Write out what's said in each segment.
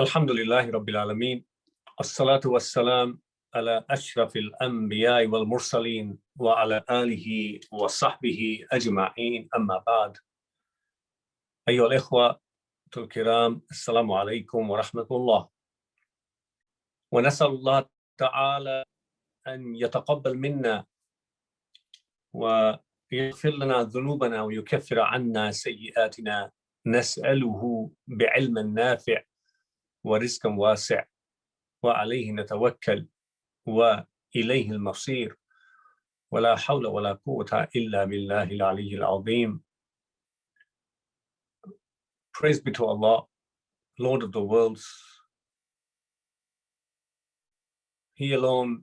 Alhamdulillahi Rabbil Alameen. As-salatu was-salam ala ashrafil anbiya wal mursaleen wa ala alihi wa sahbihi ajma'een amma ba'd. Ayyuhal ikhwa al-kiram, assalamu alaykum wa rahmatullah. Wa nas'alullah ta'ala an yataqabbal minna wa yaghfir lana dhunubana wa yukaffir 'anna sayyi'atina. نسأله بعلم نافع ورزق واسع وعليه نتوكل وإليه المصير ولا حول ولا قوة إلا بالله العلي العظيم. Praise be to Allah, Lord of the worlds. He alone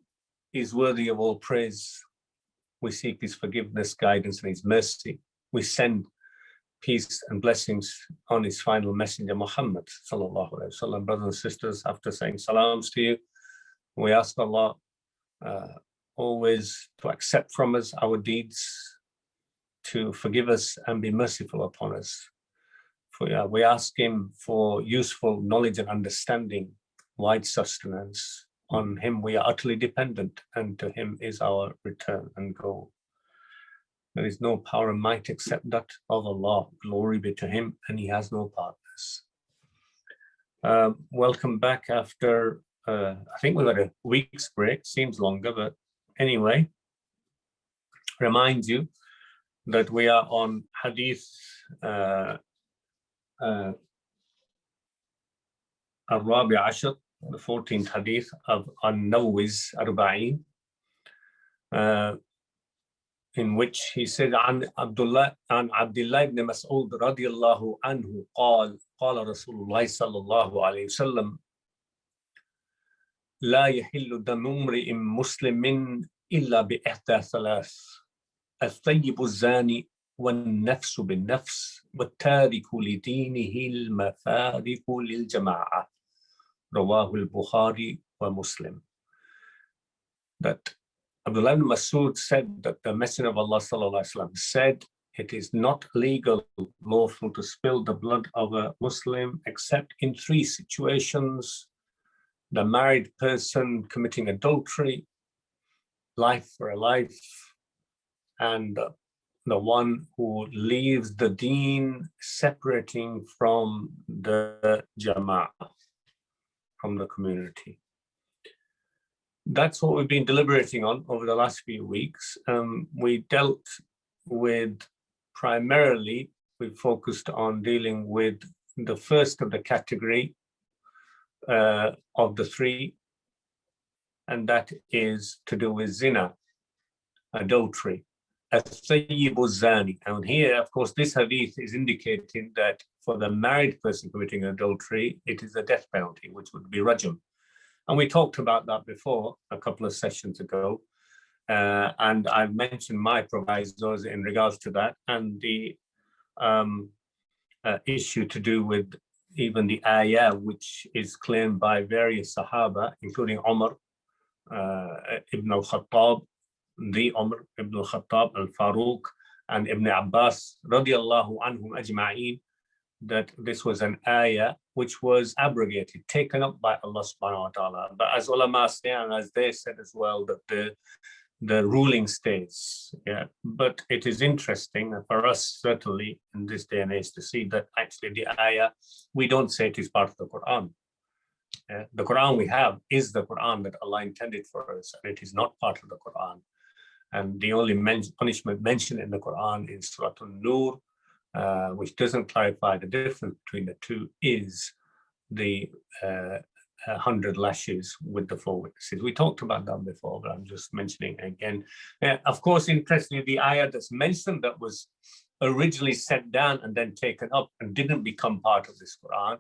is worthy of all praise. We seek His forgiveness, guidance, and His mercy. We send peace and blessings on His final messenger, Muhammad sallallahu alaihi wasallam. Brothers and sisters, after saying salams to you, we ask Allah always to accept from us our deeds, to forgive us and be merciful upon us. We ask Him for useful knowledge and understanding, wide sustenance. On Him we are utterly dependent, and to Him is our return and goal. There is no power and might except that of Allah. Glory be to Him, and He has no partners. Welcome back after, I think we've had a week's break, seems longer, but anyway, remind you that we are on Hadith Al-Rabi Ashar, the 14th Hadith of Nawawi's Arba'een, in which he said, عن عبد الله بن مسعود رضي الله عنه قال قال رسول الله صلى الله عليه وسلم لا يحل دم امرئ مسلم إلا بإحدى ثلاث الثيب الزاني والنفس بالنفس والتارك لدينه المفارق للجماعة رواه البخاري ومسلم. That Abdullah ibn Mas'ud said that the Messenger of Allah sallallahu alaihi wasallam said, it is not legal, lawful to spill the blood of a Muslim except in three situations: the married person committing adultery, life for a life, and the one who leaves the deen, separating from the jama'ah, from the community. That's what we've been deliberating on over the last few weeks. We dealt with, primarily, we focused on dealing with the first of the category of the three, and that is to do with zina, adultery, as-sayyibu zani. And here, of course, this hadith is indicating that for the married person committing adultery, it is a death penalty, which would be rajm. And we talked about that before, a couple of sessions ago. And I've mentioned my provisos in regards to that, and the issue to do with even the ayah, which is claimed by various Sahaba, including Umar ibn al-Khattab, the Umar ibn al-Khattab, al-Faruq, and Ibn Abbas, radiallahu anhum ajma'een, that this was an ayah which was abrogated, taken up by Allah subhanahu wa ta'ala. But as ulama say, and as they said as well, that the ruling stays. Yeah. But it is interesting for us, certainly in this day and age, to see that actually the ayah, we don't say it is part of the Quran. The Quran we have is the Quran that Allah intended for us, and it is not part of the Quran. And the only punishment mentioned in the Quran in Surah An-Nur, which doesn't clarify the difference between the two, is the 100 lashes with the 4 witnesses. We talked about that before, but I'm just mentioning again. Of course, interestingly, the ayah that's mentioned that was originally set down and then taken up and didn't become part of this Quran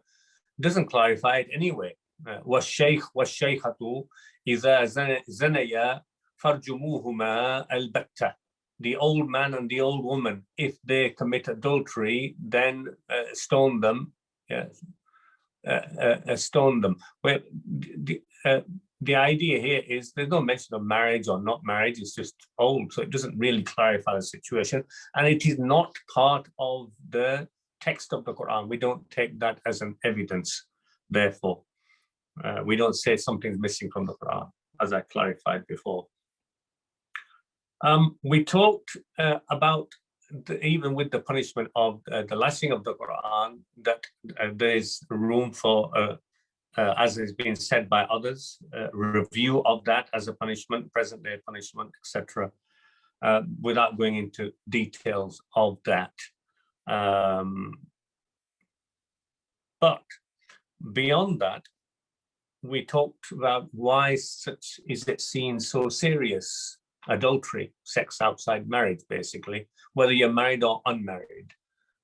doesn't clarify it anyway. وَالشَّيْخ وَالشَّيْخَةُ إِذَا زَنَيَا فَارْجُمُوهُمَا الْبَتَّةِ. The old man and the old woman, if they commit adultery, then stone them. Yes, stone them. Well, the idea here is there's no mention of marriage or not marriage. It's just old, so it doesn't really clarify the situation, and it is not part of the text of the Quran. We don't take that as an evidence, therefore. We don't say something's missing from the Quran, as I clarified before. We talked about even with the punishment of the lashing of the Quran, that there is room for, as has been said by others, review of that as a punishment, present day punishment, etc., without going into details of that. But beyond that, we talked about why such is it seen so serious. Adultery, sex outside marriage, basically, whether you're married or unmarried.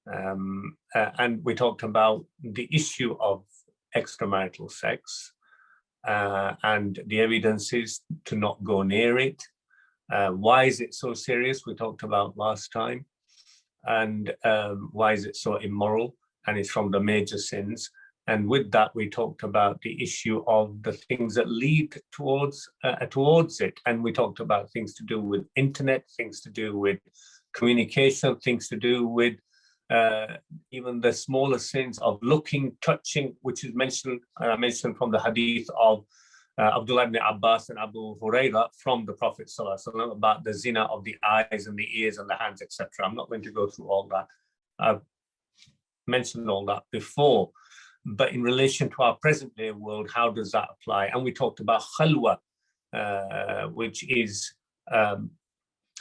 And we talked about the issue of extramarital sex and the evidences to not go near it. Why is it so serious? We talked about last time. And why is it so immoral? And it's from the major sins. And with that, we talked about the issue of the things that lead towards it. And we talked about things to do with internet, things to do with communication, things to do with even the smaller sins of looking, touching, which is mentioned, I mentioned from the hadith of Abdullah ibn Abbas and Abu Huraira from the Prophet ﷺ about the zina of the eyes and the ears and the hands, etc. I'm not going to go through all that. I've mentioned all that before. But in relation to our present day world, how does that apply? And we talked about khalwa, which is a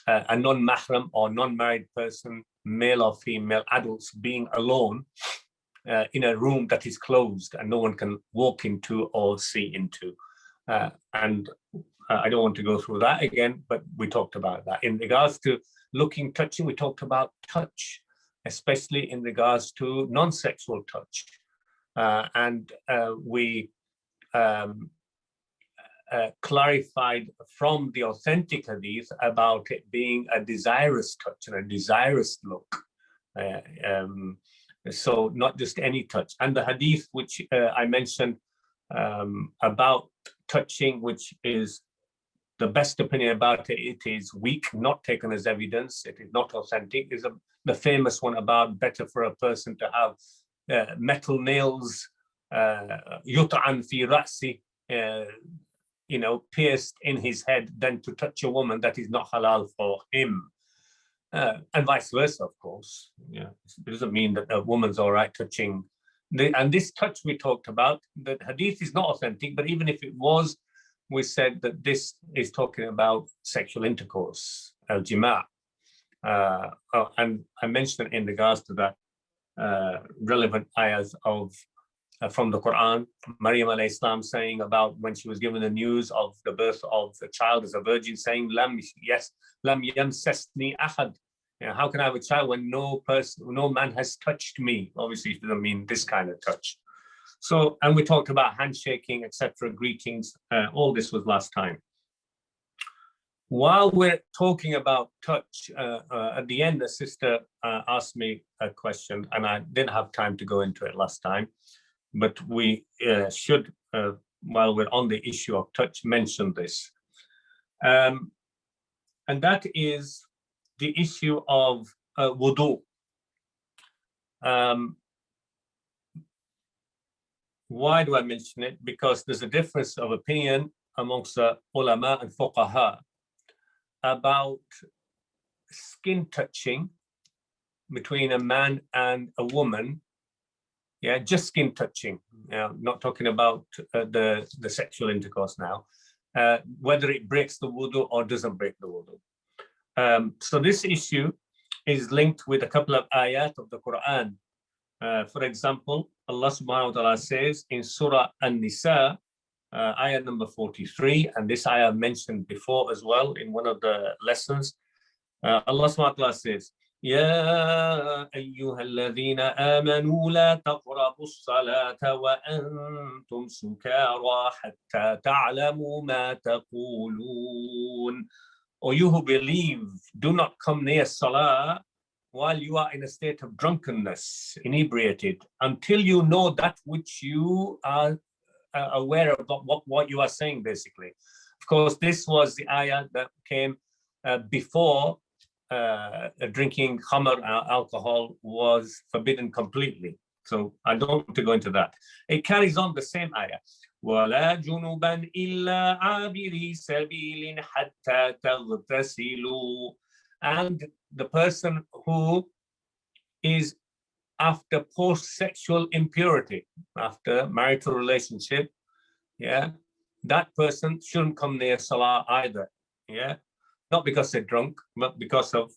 non-mahram or non-married person, male or female, adults being alone in a room that is closed and no one can walk into or see into. And I don't want to go through that again, but we talked about that. In regards to looking, touching, we talked about touch, especially in regards to non-sexual touch. And we clarified from the authentic hadith about it being a desirous touch and a desirous look. So not just any touch. And the hadith which I mentioned about touching, which is the best opinion about it, it is weak, not taken as evidence, it is not authentic, is the famous one about better for a person to have metal nails, yut'an fi ra'si, pierced in his head, than to touch a woman that is not halal for him. And vice versa, of course. Yeah, it doesn't mean that a woman's all right touching. And this touch we talked about, the hadith is not authentic, but even if it was, we said that this is talking about sexual intercourse, al-jima'. And I mentioned in regards to that, relevant ayahs of from the Quran, Maryam alayhi salam saying about when she was given the news of the birth of the child as a virgin, saying, lam yamsasni ahad. How can I have a child when no man has touched me? Obviously, it doesn't mean this kind of touch. So, and we talked about handshaking, etc., greetings. All this was last time. While we're talking about touch, at the end, the sister asked me a question, and I didn't have time to go into it last time, but we should, while we're on the issue of touch, mention this. And that is the issue of wudu. Why do I mention it? Because there's a difference of opinion amongst the ulama and fuqaha about skin touching between a man and a woman. Yeah, just skin touching. Not talking about the sexual intercourse now. Whether it breaks the wudu or doesn't break the wudu. So this issue is linked with a couple of ayat of the Quran. For example, Allah subhanahu wa ta'ala says in Surah An-Nisa, ayah number 43, and this ayah mentioned before as well in one of the lessons. Allah subhanahu wa ta'ala says, يا أيها الذين آمنوا لا تقربوا الصلاة وأنتم سكارى حتى تعلموا ما تقولون. O you who believe, do not come near Salah while you are in a state of drunkenness, inebriated, until you know that which you are aware of what you are saying, basically. Of course, this was the ayah that came before drinking khamr, alcohol, was forbidden completely. So I don't want to go into that. It carries on the same ayah. ولا جنبا إلا عابري سبيل حتى تغتسلوا. And the person who is after post-sexual impurity, after marital relationship, yeah, that person shouldn't come near Salah either, yeah, not because they're drunk, but because of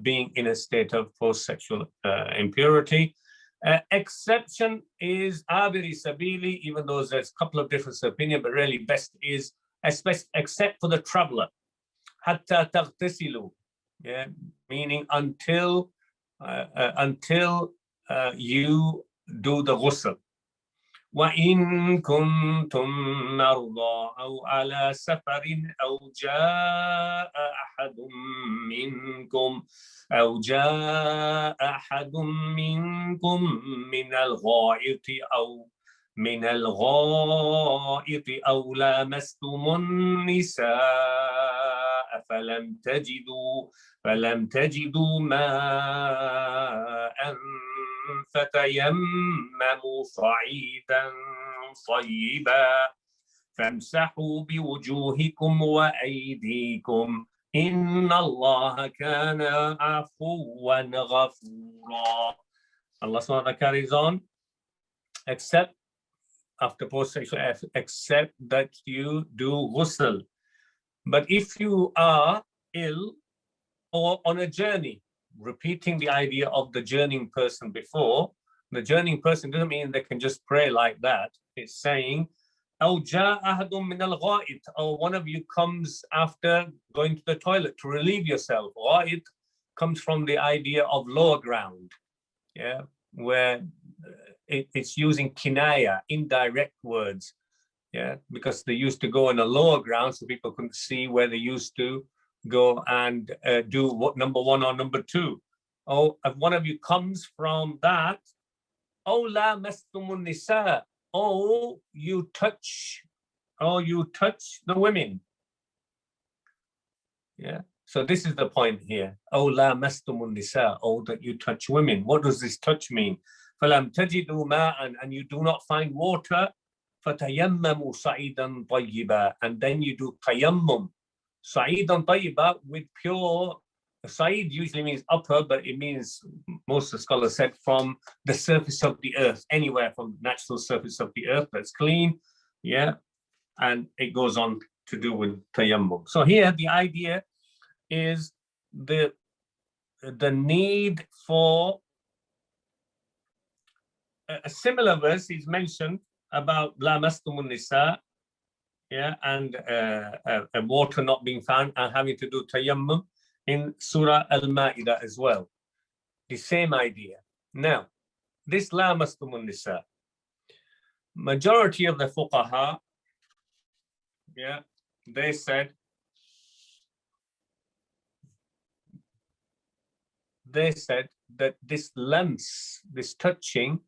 being in a state of post-sexual impurity. Exception is Abiri Sabili, even though there's a couple of different opinions, but really best is except for the traveler. Hatta taghtasilu, yeah, meaning until you do the ghusl. وإن كنتم مرضى أو على سفر أو جاء أحد منكم من الغائط أو لامستم النساء فلم تجدوا ماء فتيمموا صعيدا طيبا فامسحوا بوجوهكم وأيديكم إن الله كان عفوا غفورا. Allah SWT carries on, except after post-sexual effort, except that you do ghusl. But if you are ill or on a journey, repeating the idea of the journeying person before, the journeying person doesn't mean they can just pray like that. It's saying, أو جاء أحد من الغائط, or one of you comes after going to the toilet to relieve yourself. غائط comes from the idea of lower ground, yeah, where it's using kinaya, indirect words, yeah, because they used to go in a lower ground so people couldn't see where they used to go and do what number one or number two. Oh, if one of you comes from that, oh la mastumun nisa, oh you touch the women. Yeah. So this is the point here. Oh la mastumun nisa, oh that you touch women. What does this touch mean? Falam tajidu ma'an, and you do not find water. Fatayammamu sa'idan tayyiba, and then you do tayammum. Sa'idan tayyiba, with pure. Sa'id usually means upper, but it means, most of the scholars said, from the surface of the earth, anywhere from the natural surface of the earth that's clean, yeah, and it goes on to do with tayammum. So here the idea is the need for a similar verse is mentioned about la mastumun nisa, yeah, and water not being found and having to do tayammum in Surah Al-Ma'idah as well. The same idea. Now, this la mastumun nisa, majority of the fuqaha, yeah, they said that this lams, this touching,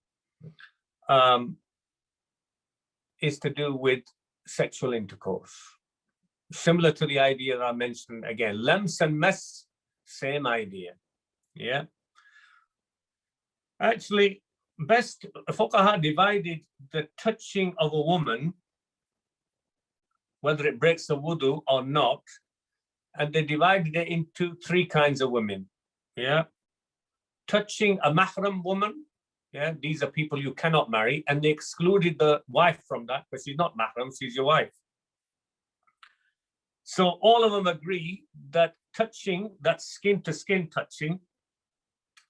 is to do with sexual intercourse. Similar to the idea that I mentioned again. Lams and mas, same idea. Yeah. Actually, best fuqaha divided the touching of a woman, whether it breaks the wudu or not, and they divided it into three kinds of women. Yeah. Touching a mahram woman, yeah, these are people you cannot marry, and they excluded the wife from that because she's not mahram, she's your wife. So all of them agree that touching, that skin-to-skin touching,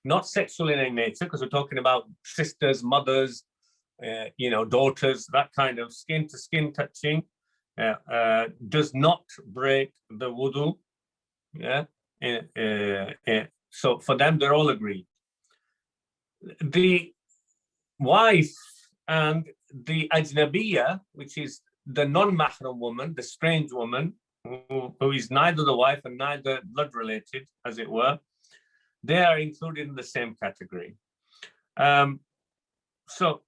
not sexual in nature, because we're talking about sisters, mothers, daughters, that kind of skin-to-skin touching does not break the wudu. Yeah. So for them, they're all agreed. The wife and the ajnabiyya, which is the non-mahram woman, the strange woman, who is neither the wife and neither blood related, as it were, they are included in the same category. So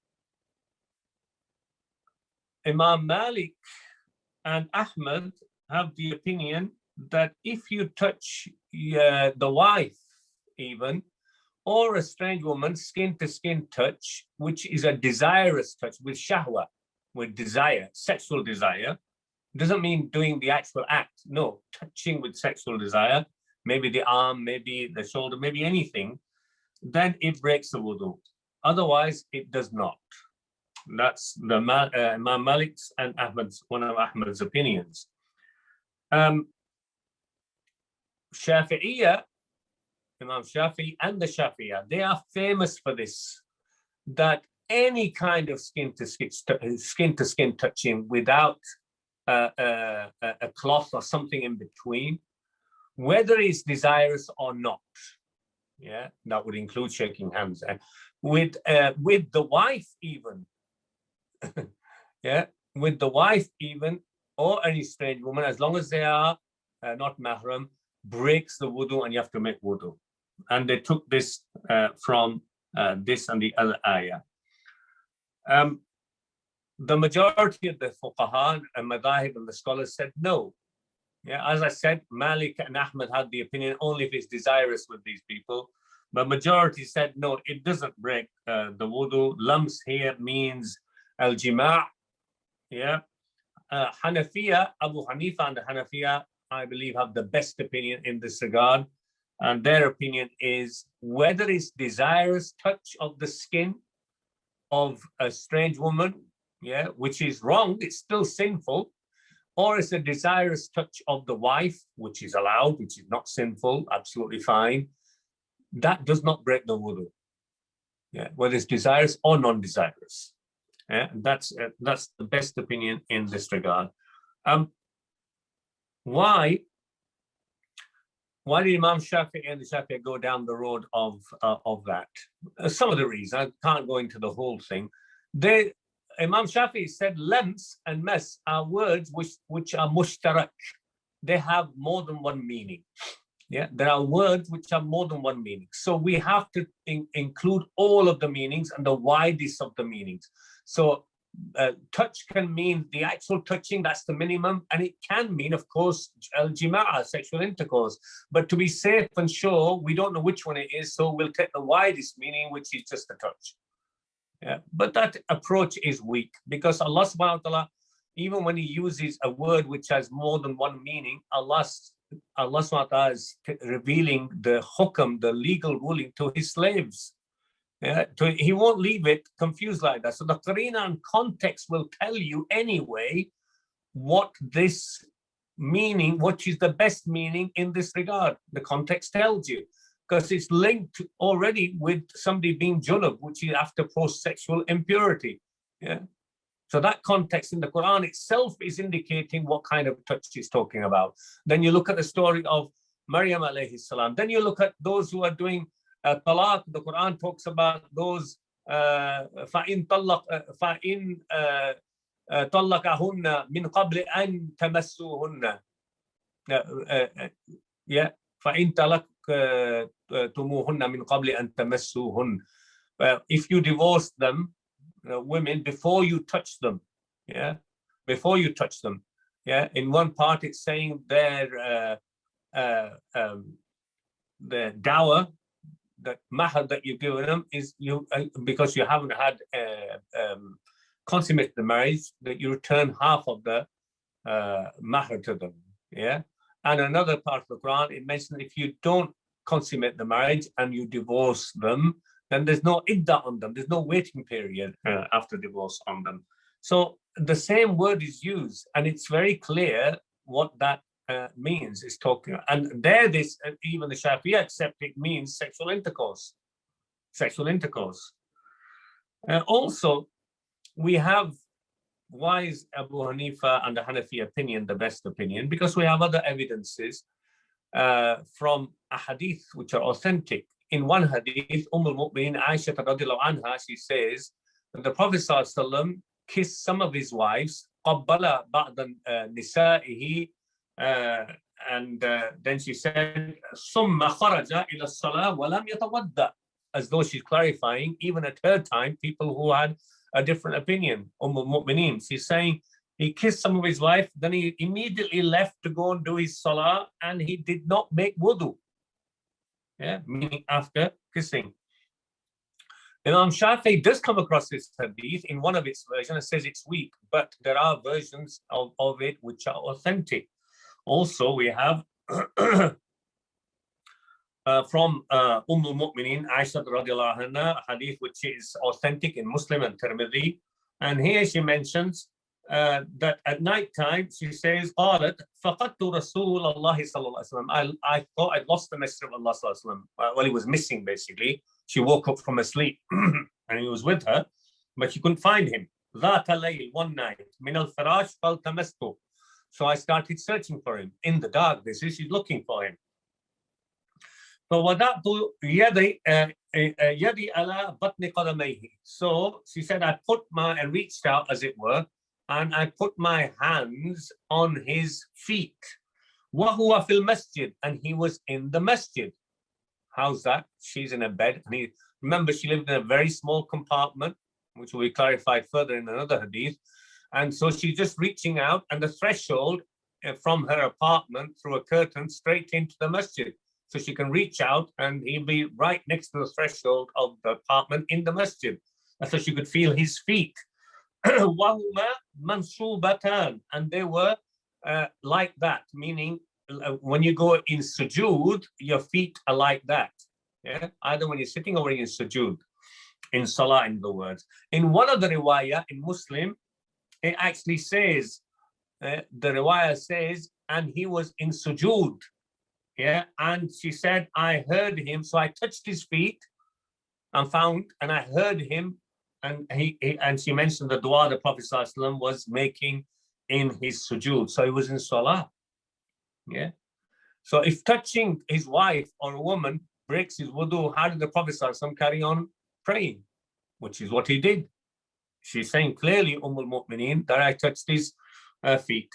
Imam Malik and Ahmad have the opinion that if you touch the wife even, or a strange woman, skin-to-skin touch, which is a desirous touch with shahwa, with desire, sexual desire, doesn't mean doing the actual act. No, touching with sexual desire, maybe the arm, maybe the shoulder, maybe anything, then it breaks the wudu. Otherwise, it does not. That's the Imam Malik's and Ahmad's, one of Ahmad's opinions. Shafi'iyya, Imam Shafi and the Shafi'iyya, they are famous for this, that any kind of skin to skin touching without a cloth or something in between, whether it's desirous or not, yeah, that would include shaking hands, with the wife even, yeah, with the wife even, or any strange woman, as long as they are not mahram, breaks the wudu and you have to make wudu. And they took this from this and the other ayah. The majority of the fuqaha and madahib and the scholars said no. Yeah, as I said, Malik and Ahmad had the opinion only if it's desirous with these people. But majority said no, it doesn't break the wudu. Lams here means al-jima'. Yeah. Hanafiya, Abu Hanifa and the Hanafiya, I believe, have the best opinion in this regard. And their opinion is whether it's desirous touch of the skin of a strange woman, yeah, which is wrong, it's still sinful, or it's a desirous touch of the wife, which is allowed, which is not sinful, absolutely fine, that does not break the wudu. Yeah, whether it's desirous or non-desirous. Yeah, that's the best opinion in this regard. Why did Imam Shafi'i and the Shafi'i go down the road of that? Some of the reasons, I can't go into the whole thing. Imam Shafi'i said lams and mas are words which are mushtarak. They have more than one meaning. Yeah, there are words which have more than one meaning. So we have to include all of the meanings and the widest of the meanings. So touch can mean the actual touching, that's the minimum, and it can mean, of course, al-jima'a, sexual intercourse. But to be safe and sure, we don't know which one it is, so we'll take the widest meaning, which is just a touch. Yeah, but that approach is weak, because Allah subhanahu wa ta'ala, even when he uses a word which has more than one meaning, Allah subhanahu wa ta'ala is revealing the hukam, the legal ruling, to his slaves. Yeah, he won't leave it confused like that. So the qarina and context will tell you anyway what this meaning, what is the best meaning in this regard. The context tells you, because it's linked already with somebody being junub, which is after post-sexual impurity. Yeah. So that context in the Quran itself is indicating what kind of touch he's talking about. Then you look at the story of Maryam alayhi salam. Then you look at those who are doing talaq. The Quran talks about those فَإِن طَلَّقَهُنَّ مِنْ قَبْلِ أَن تَمَسُّوهُنَّ. Yeah. فَإِن طَلَقْتُمُوهُنَّ مِنْ قَبْلِ أَن تَمَسُّوهُنَّ. If you divorce them, women, before you touch them, yeah, before you touch them, yeah. In one part, it's saying their dower, that mahar that you've given them is because you haven't had consummate the marriage, that you return half of the mahar to them, yeah. And another part of the Quran, it mentions if you don't consummate the marriage and you divorce them, then there's no iddah on them. There's no waiting period after divorce on them. So the same word is used, and it's very clear what that means. It's talking, and there this even the Shafi'i accept it means sexual intercourse. Sexual intercourse. Also, we have, why is Abu Hanifa and the Hanafi opinion the best opinion? Because we have other evidences from a hadith which are authentic. In one hadith, al-Mu'min Aisha radiallahu anha, she says that the Prophet ﷺ kissed some of his wives, قَبَّلَ بَعْضَ نِسَائِهِ, and then she said, ثُمَّ خَرَجَ إِلَى الصَّلَاةِ وَلَمْ يَتَوَضَّأ, as though she's clarifying, even at her time, people who had a different opinion. Al-Mu'mineen, she's saying, he kissed some of his wife, then he immediately left to go and do his salah, and he did not make wudu. Yeah, meaning after kissing. Imam Shafi'i does come across this hadith in one of its versions. It says it's weak, but there are versions of it which are authentic. Also, we have from al-Mu'minin Aisha radiallahu anha, hadith which is authentic in Muslim and Tirmidhi. And here she mentions that at night time she says, قالت فقدت رسول الله صلى الله عليه وسلم. I thought I'd lost the Messenger of Allah صلى الله عليه وسلم. Well, he was missing basically. She woke up from her sleep and he was with her, but she couldn't find him. ذات الليل, one night, من الفراش فالتمسته. So I started searching for him in the dark. She's looking for him. فوضعت يدي على بطن قدميه. So she said, I reached out, as it were, and I put my hands on his feet. وهو في المسجد, and he was in the masjid. How's that? She's in a bed. And remember, she lived in a very small compartment, which will be clarified further in another hadith. And so she's just reaching out, and the threshold from her apartment through a curtain straight into the masjid. So she can reach out and he'll be right next to the threshold of the apartment in the masjid. And so she could feel his feet. وَهُمَا مَنْصُوبَتَانِ, and they were like that, meaning when you go in sujood, your feet are like that. Yeah? Either when you're sitting or when you're in sujood. In salah, in the words. In one of the riwayah, in Muslim, it actually says, the riwayah says, and he was in sujood. Yeah, and she said, I heard him, so I touched his feet and I heard him, and she mentioned the dua the Prophet ﷺ was making in his sujood. So he was in salah. Yeah. So if touching his wife or a woman breaks his wudu, how did the Prophet ﷺ carry on praying? Which is what he did. She's saying clearly, al-Mu'minin, that I touched his feet.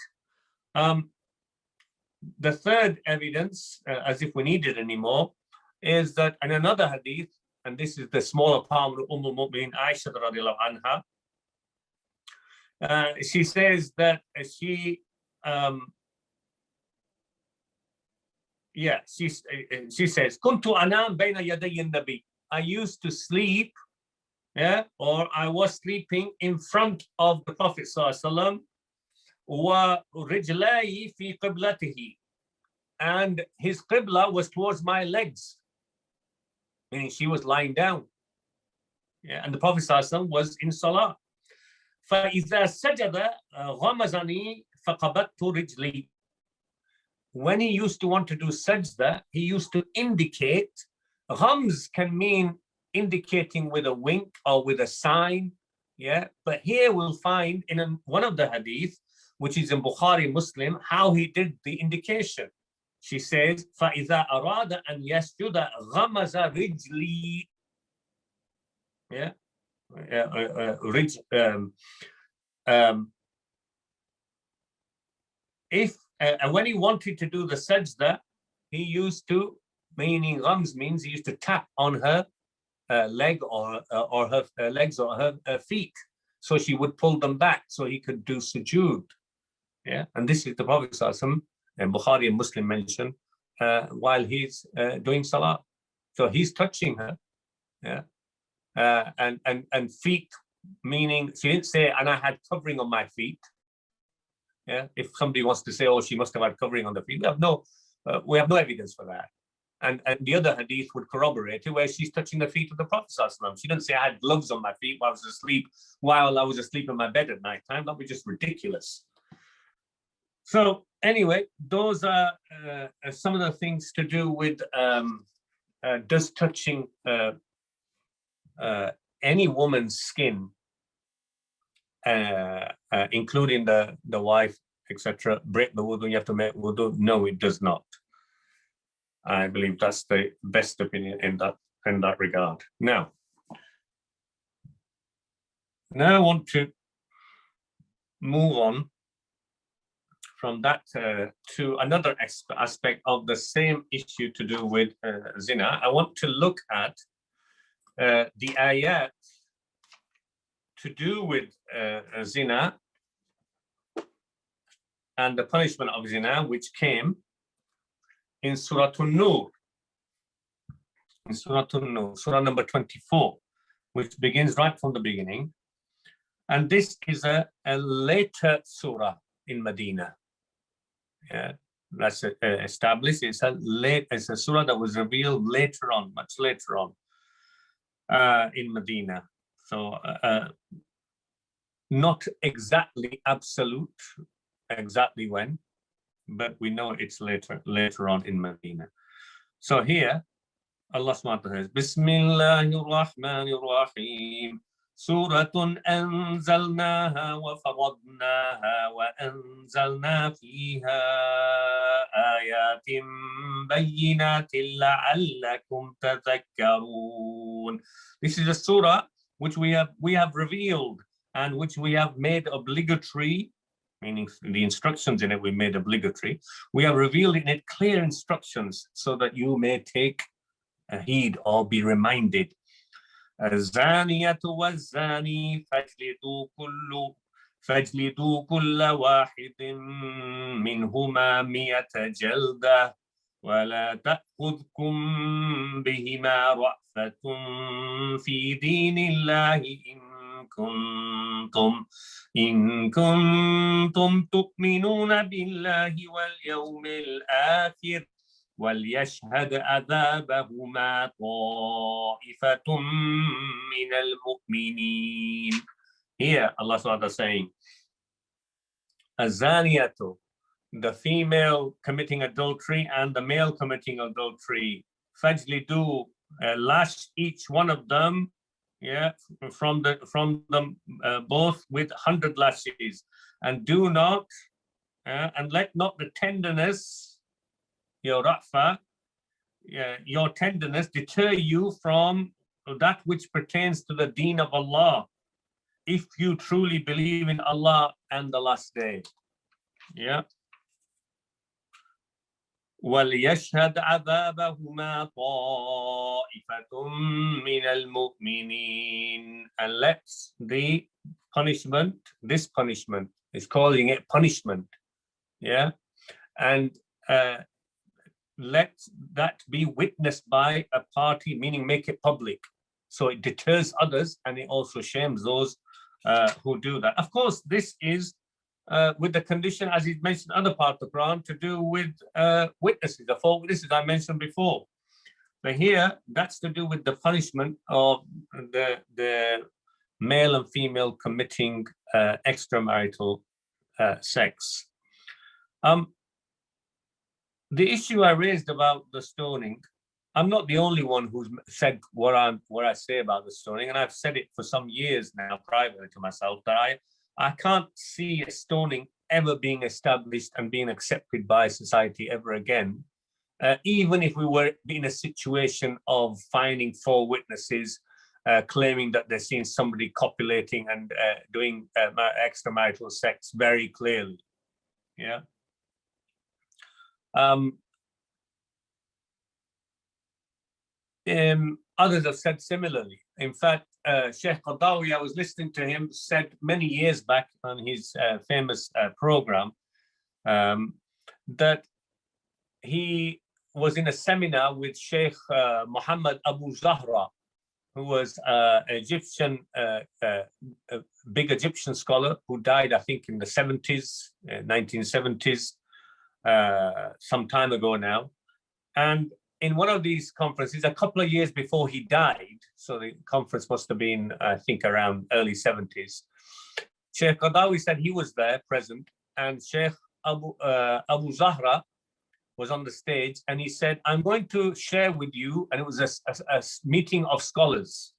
The third evidence, as if we need it anymore, is that in another hadith, and this is the smaller part of al-Mu'minin Aisha radiallahu anha, she says that she says, Kuntu anam bayna yaday an-nabi. I used to sleep, or I was sleeping in front of the Prophet sallallahu alaihi wasallam. وَرِجْلَيْ فِي قِبْلَتِهِ, and his qibla was towards my legs, meaning she was lying down. And the Prophet ﷺ was in salah. فَإِذَا سَجَدَ غَمَزَنِي فَقَبَدْتُ رِجْلِي. When he used to want to do sajda, he used to indicate. Ghamz can mean indicating with a wink or with a sign. But here we'll find in one of the hadith, which is in Bukhari Muslim, how he did the indication. She says, فَإِذَا أَرَادَ أَنْ يَسْجُدَ غَمَزَ رِجْلِي. And when he wanted to do the sajda, he used to, meaning ghamz means he used to tap on her leg or her legs or her feet. So she would pull them back so he could do sujood. And this is the Prophet ﷺ, and Bukhari and Muslim mention, while he's doing salah. So he's touching her. And feet, meaning, she didn't say, and I had covering on my feet. If somebody wants to say, oh, she must have had covering on the feet, we have no evidence for that. And the other hadith would corroborate it, where she's touching the feet of the Prophet ﷺ. She didn't say I had gloves on my feet while I was asleep in my bed at night time. That would be just ridiculous. So anyway, those are some of the things to do with does touching any woman's skin, including the wife, etc., break the wudu, you have to make wudu? No, it does not. I believe that's the best opinion in that regard. Now I want to move on from that to another aspect of the same issue to do with zina. I want to look at the ayat to do with zina and the punishment of zina, which came in Surah An-Nur, Surah number 24. which begins right from the beginning. And this is a later surah in Medina. Yeah, that's established. It's a surah that was revealed later on, much later on in Medina. So not exactly absolute, exactly when, but we know it's later on in Medina. So here, Allah subhanahu wa ta'ala says, Bismillahir Rahmanir Rahim. سورة أنزلناها وفرضناها وأنزلنا فيها آيات بينات لعلكم تذكرون. This is a surah which we have revealed and which we have made obligatory, meaning the instructions in it we made obligatory. We have revealed in it clear instructions so that you may take a heed or be reminded. الزانية والزاني فاجلدوا كل واحد منهما 100 جلدة ولا تأخذكم بهما رأفة في دين الله إن كنتم تؤمنون بالله واليوم الآخر وليشهد عذابهما طائفة من المؤمنين. Here Allah SWT is saying, Azaniyatu, the female committing adultery and the male committing adultery, fajlidu, lash each one of them, from them both with 100 lashes, and do not, and let not the tenderness, your ra'fa, your tenderness deter you from that which pertains to the deen of Allah, if you truly believe in Allah and the last day. وَلْيَشْهَدْ عَذَابَهُمَا طَائِفَةٌ مِّنَ الْمُؤْمِنِينَ. And let the punishment, this punishment, is calling it punishment, and let that be witnessed by a party, meaning make it public. So it deters others and it also shames those who do that. Of course, this is with the condition, as he mentioned in other parts of the Quran, to do with witnesses, the 4 witnesses I mentioned before. But here, that's to do with the punishment of the male and female committing extramarital sex. The issue I raised about the stoning, I'm not the only one who's said what I say about the stoning, and I've said it for some years now privately to myself, that I can't see a stoning ever being established and being accepted by society ever again, even if we were in a situation of finding 4 witnesses claiming that they're seeing somebody copulating and doing extramarital sex very clearly. Others have said similarly. In fact, Sheikh Qadawi, I was listening to him, said many years back on his famous program that he was in a seminar with Sheikh Muhammad Abu Zahra, who was an Egyptian, a big Egyptian scholar who died, I think, in the 70s, 1970s, some time ago now. And in one of these conferences, a couple of years before he died, so the conference must have been, I think, around early 70s, Sheikh Qadawi said he was there present, and Sheikh Abu Zahra was on the stage, and he said, I'm going to share with you, and it was a meeting of scholars,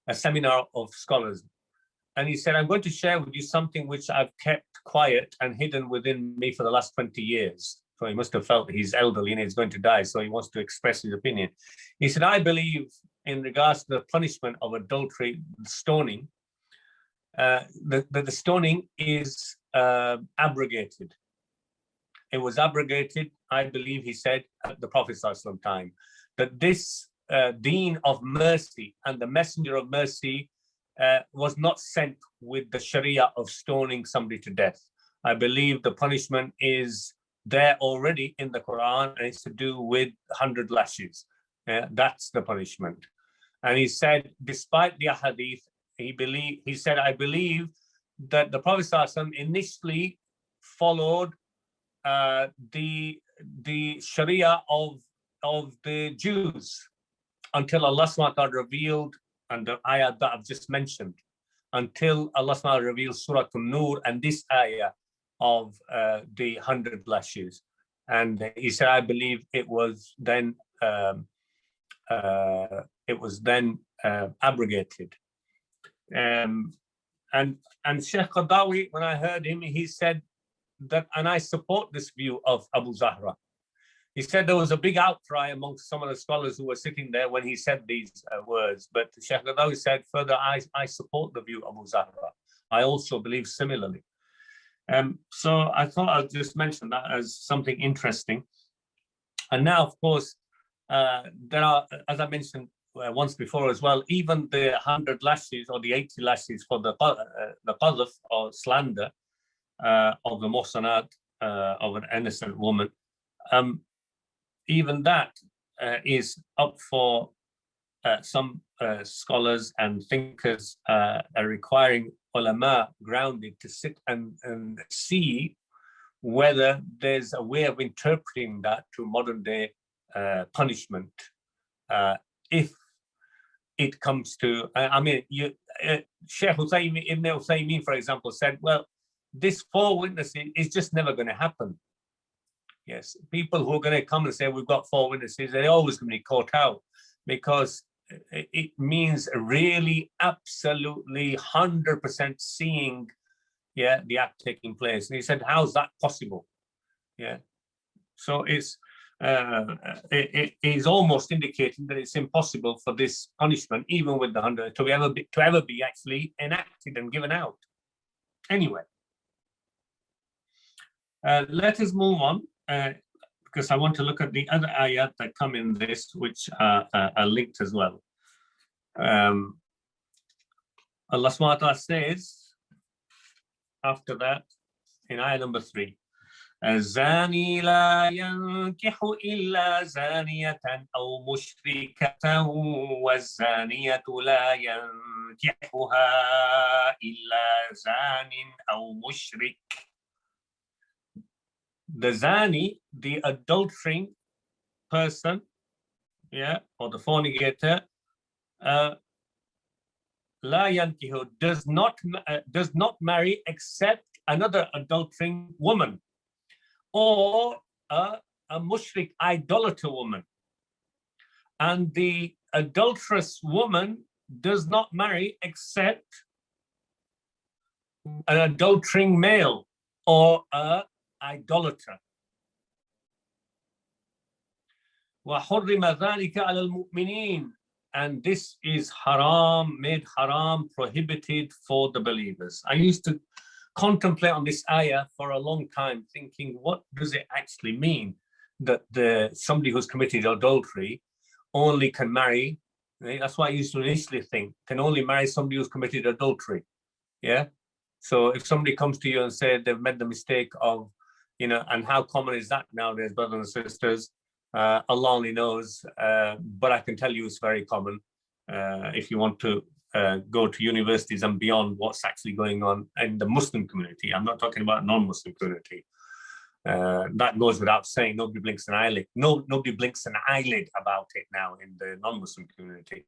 a seminar of scholars. And he said, I'm going to share with you something which I've kept quiet and hidden within me for the last 20 years. So he must have felt he's elderly and he's going to die, so he wants to express his opinion. He said, I believe in regards to the punishment of adultery, stoning, the stoning is abrogated. It was abrogated, I believe he said, at the Prophet's time, that this deen of mercy and the messenger of mercy was not sent with the Sharia of stoning somebody to death. I believe the punishment is there already in the Quran, and it's to do with 100 lashes. That's the punishment. And he said, despite the Hadith, he said, I believe that the Prophet ﷺ initially followed the Sharia of the Jews until Allah subhanahu wa ta'ala revealed, and the ayah that I've just mentioned, until Allah subhanahu wa ta'ala revealed Surah An-Nur and this ayah of the 100 lashes. And he said, I believe it was then abrogated. And Sheikh Qadawi, when I heard him, he said that, and I support this view of Abu Zahra. He said there was a big outcry amongst some of the scholars who were sitting there when he said these words. But Sheikh Qadawi said further, I support the view of Abu Zahra. I also believe similarly. So I thought I'd just mention that as something interesting. And now, of course, there are, as I mentioned once before as well, even the 100 lashes or the 80 lashes for the qadhf or slander of the muhsanat of an innocent woman, even that is up for some scholars and thinkers are requiring ulama grounded to sit and see whether there's a way of interpreting that to modern day punishment. If it comes to, Sheikh Ibn Uthaymeen, for example, said, well, this 4 witnesses is just never going to happen. Yes, people who are going to come and say, we've got 4 witnesses, they're always going to be caught out, because it means really absolutely 100% seeing the act taking place. And he said, how's that possible? Yeah. So it is almost indicating that it's impossible for this punishment, even with the 100, to ever be actually enacted and given out. Anyway, let us move on, because I want to look at the other ayat that come in this, which are linked as well. Allah subhanahu wa ta'ala says after that in ayah number 3, الزاني لا ينكح إلا زانية أو مشركة والزانية لا ينكحها إلا زان أو مشرك. The zani, the adultering person, or the fornicator, la yankihu, does not marry except another adultering woman, or a mushrik idolater woman. And the adulterous woman does not marry except an adultering male or a idolater. وَحُرِّمَ ذَلِكَ عَلَى الْمُؤْمِنِينَ. And this is haram, made haram, prohibited for the believers. I used to contemplate on this ayah for a long time, thinking, what does it actually mean that somebody who's committed adultery only can marry? That's what I used to initially think, can only marry somebody who's committed adultery. Yeah. So if somebody comes to you and says they've made the mistake of, and how common is that nowadays, brothers and sisters? Allah only knows, but I can tell you it's very common. If you want to go to universities and beyond what's actually going on in the Muslim community, I'm not talking about non-Muslim community. That goes without saying. Nobody blinks an eyelid. Nobody blinks an eyelid about it now in the non-Muslim community.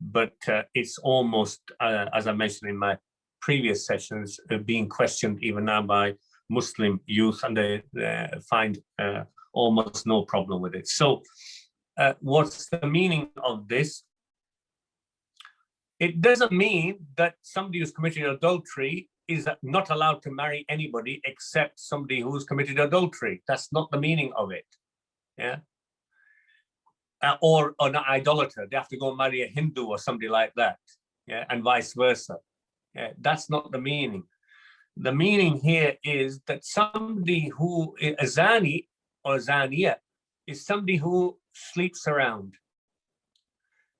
But it's almost, as I mentioned in my previous sessions, being questioned even now by Muslim youth, and they find almost no problem with it. So what's the meaning of this? It doesn't mean that somebody who's committed adultery is not allowed to marry anybody except somebody who's committed adultery. That's not the meaning of it. Yeah. Or an idolater. They have to go and marry a Hindu or somebody like that. Yeah, and vice versa. Yeah, that's not the meaning. The meaning here is that somebody who is a zani or zaniya is somebody who sleeps around.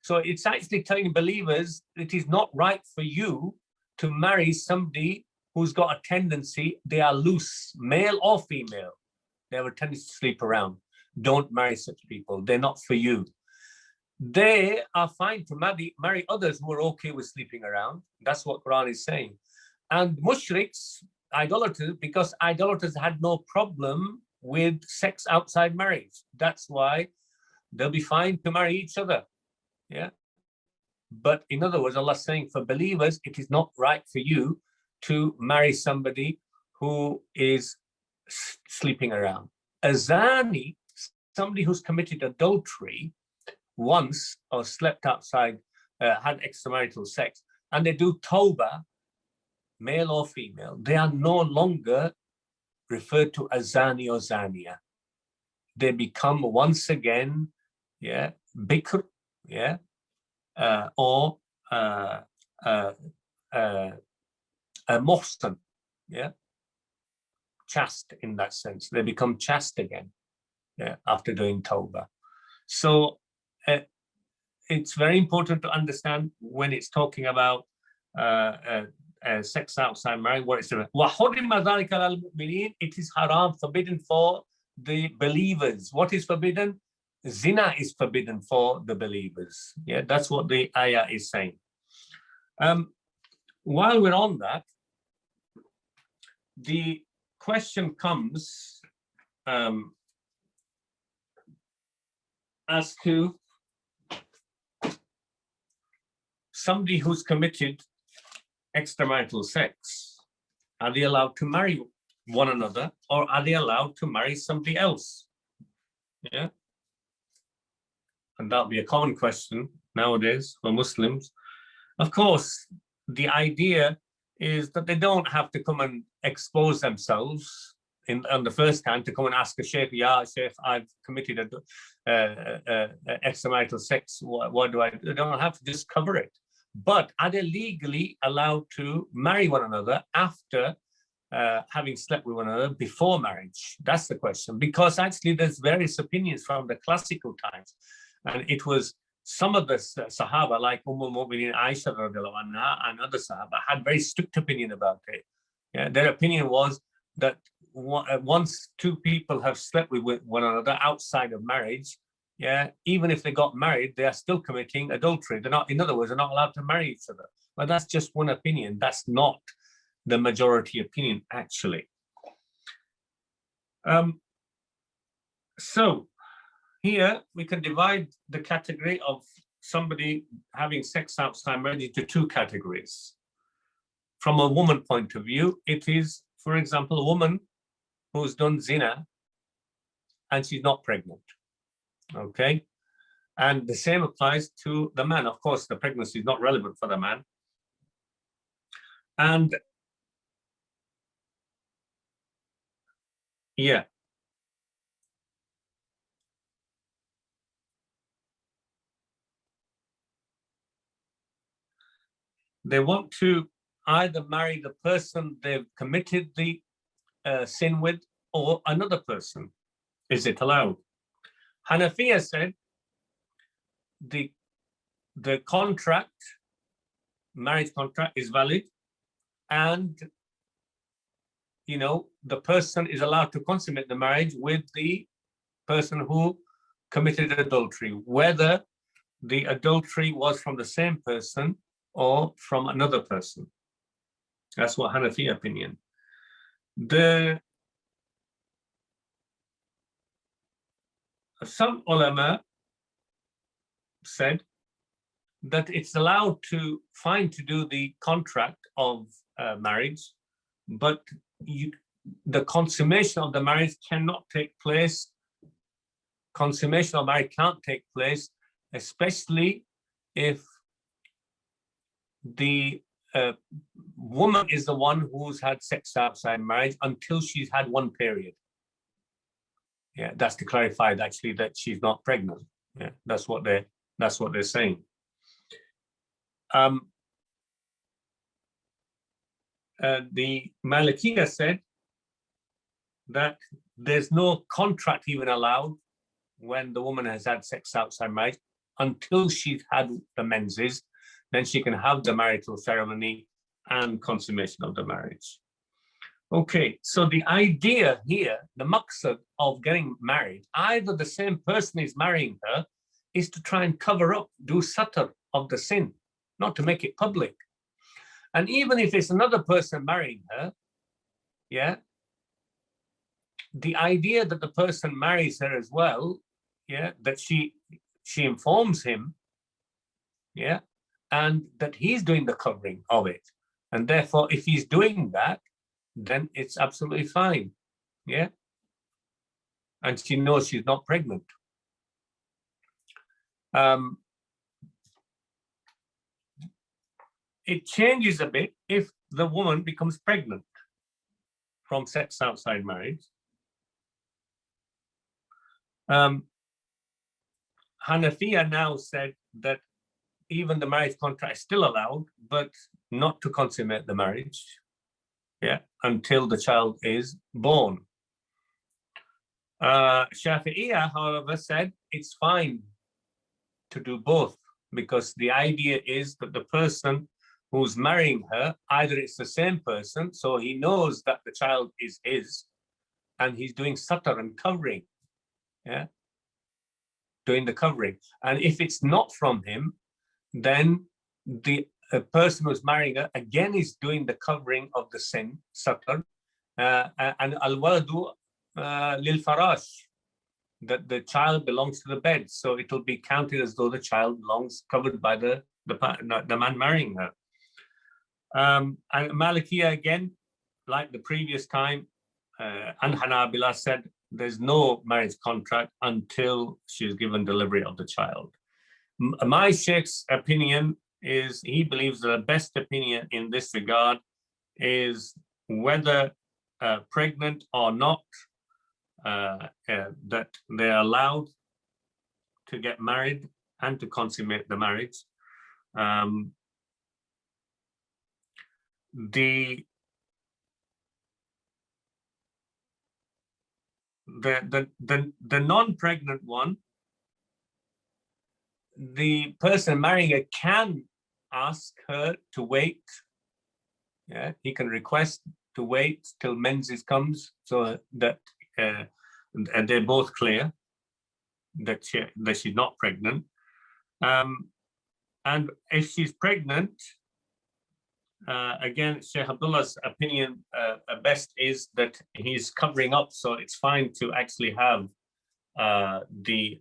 So it's actually telling believers it is not right for you to marry somebody who's got a tendency, they are loose, male or female. They have a tendency to sleep around. Don't marry such people. They're not for you. they are fine to marry others who are okay with sleeping around. That's what Quran is saying. And mushriks, idolaters, because idolaters had no problem with sex outside marriage. That's why they'll be fine to marry each other. Yeah. But in other words, Allah is saying for believers, it is not right for you to marry somebody who is sleeping around. A zani, somebody who's committed adultery once or slept outside, had extramarital sex, and they do tawbah, male or female, they are no longer referred to as zani or zania. They become once again, yeah, bikr, yeah, or a muhsan, yeah, chaste in that sense. They become chaste again, yeah, after doing tawbah. So it's very important to understand when it's talking about sex outside marriage, what it's doing. It is haram, forbidden for the believers. What is forbidden? Zina is forbidden for the believers. Yeah, that's what the ayah is saying. While we're on that, the question comes as to somebody who's committed extramarital sex. Are they allowed to marry one another, or are they allowed to marry somebody else? Yeah. And that'll be a common question nowadays for Muslims. Of course, the idea is that they don't have to come and expose themselves on the first hand to come and ask a sheikh, yeah, sheikh, I've committed extramarital sex. What do I do? They don't have to just cover it. But are they legally allowed to marry one another after having slept with one another before marriage? That's the question. Because actually there's various opinions from the classical times. And it was some of the Sahaba, like Mu'minin Aisha and other Sahaba, had very strict opinion about it. Yeah, their opinion was that once two people have slept with one another outside of marriage, yeah, even if they got married, they are still committing adultery. They're not, in other words, they're not allowed to marry each other. But that's just one opinion. That's not the majority opinion, actually. So here we can divide the category of somebody having sex outside marriage into two categories. From a woman point of view, it is, for example, a woman who's done zina and she's not pregnant. Okay. And the same applies to the man. Of course, the pregnancy is not relevant for the man. And yeah. They want to either marry the person they've committed the sin with or another person. Is it allowed? Hanafiya said the contract, marriage contract, is valid, and the person is allowed to consummate the marriage with the person who committed adultery, whether the adultery was from the same person or from another person. That's what Hanafi opinion. Some ulama said that it's allowed to do the contract of marriage, but the consummation of the marriage cannot take place. Consummation of marriage can't take place, especially if the woman is the one who's had sex outside marriage until she's had one period. Yeah, that's to clarify actually that she's not pregnant. Yeah, that's what they're saying. The Malikiya said that there's no contract even allowed when the woman has had sex outside marriage until she's had the menses. Then she can have the marital ceremony and consummation of the marriage. Okay, so the idea here, the maqsad of getting married, either the same person is marrying her is to try and cover up, do satar of the sin, not to make it public. And even if it's another person marrying her, yeah, the idea that the person marries her as well, yeah, that she informs him, yeah, and that he's doing the covering of it. And therefore, if he's doing that, then it's absolutely fine, yeah. And she knows she's not pregnant. It changes a bit if the woman becomes pregnant from sex outside marriage. Hanafiya now said that even the marriage contract is still allowed, but not to consummate the marriage, yeah, until the child is born. Shafi'iyya, however, said it's fine to do both, because the idea is that the person who's marrying her, either it's the same person, so he knows that the child is his, and he's doing satar and covering, yeah, doing the covering. And if it's not from him, then the person who's marrying her again is doing the covering of the sin, satar, and al-waladu lil farash, that the child belongs to the bed, so it will be counted as though the child belongs covered by the man marrying her. And Malikiya again, like the previous time, and Hanabila said there's no marriage contract until she's given delivery of the child. My Sheikh's opinion is he believes that the best opinion in this regard is whether pregnant or not, that they're allowed to get married and to consummate the marriage. The non-pregnant one, the person marrying her can ask her to wait. Yeah, he can request to wait till menses comes, so that and they're both clear that she's not pregnant. And if she's pregnant, again, Sheikh Abdullah's opinion best is that he's covering up, so it's fine to actually have the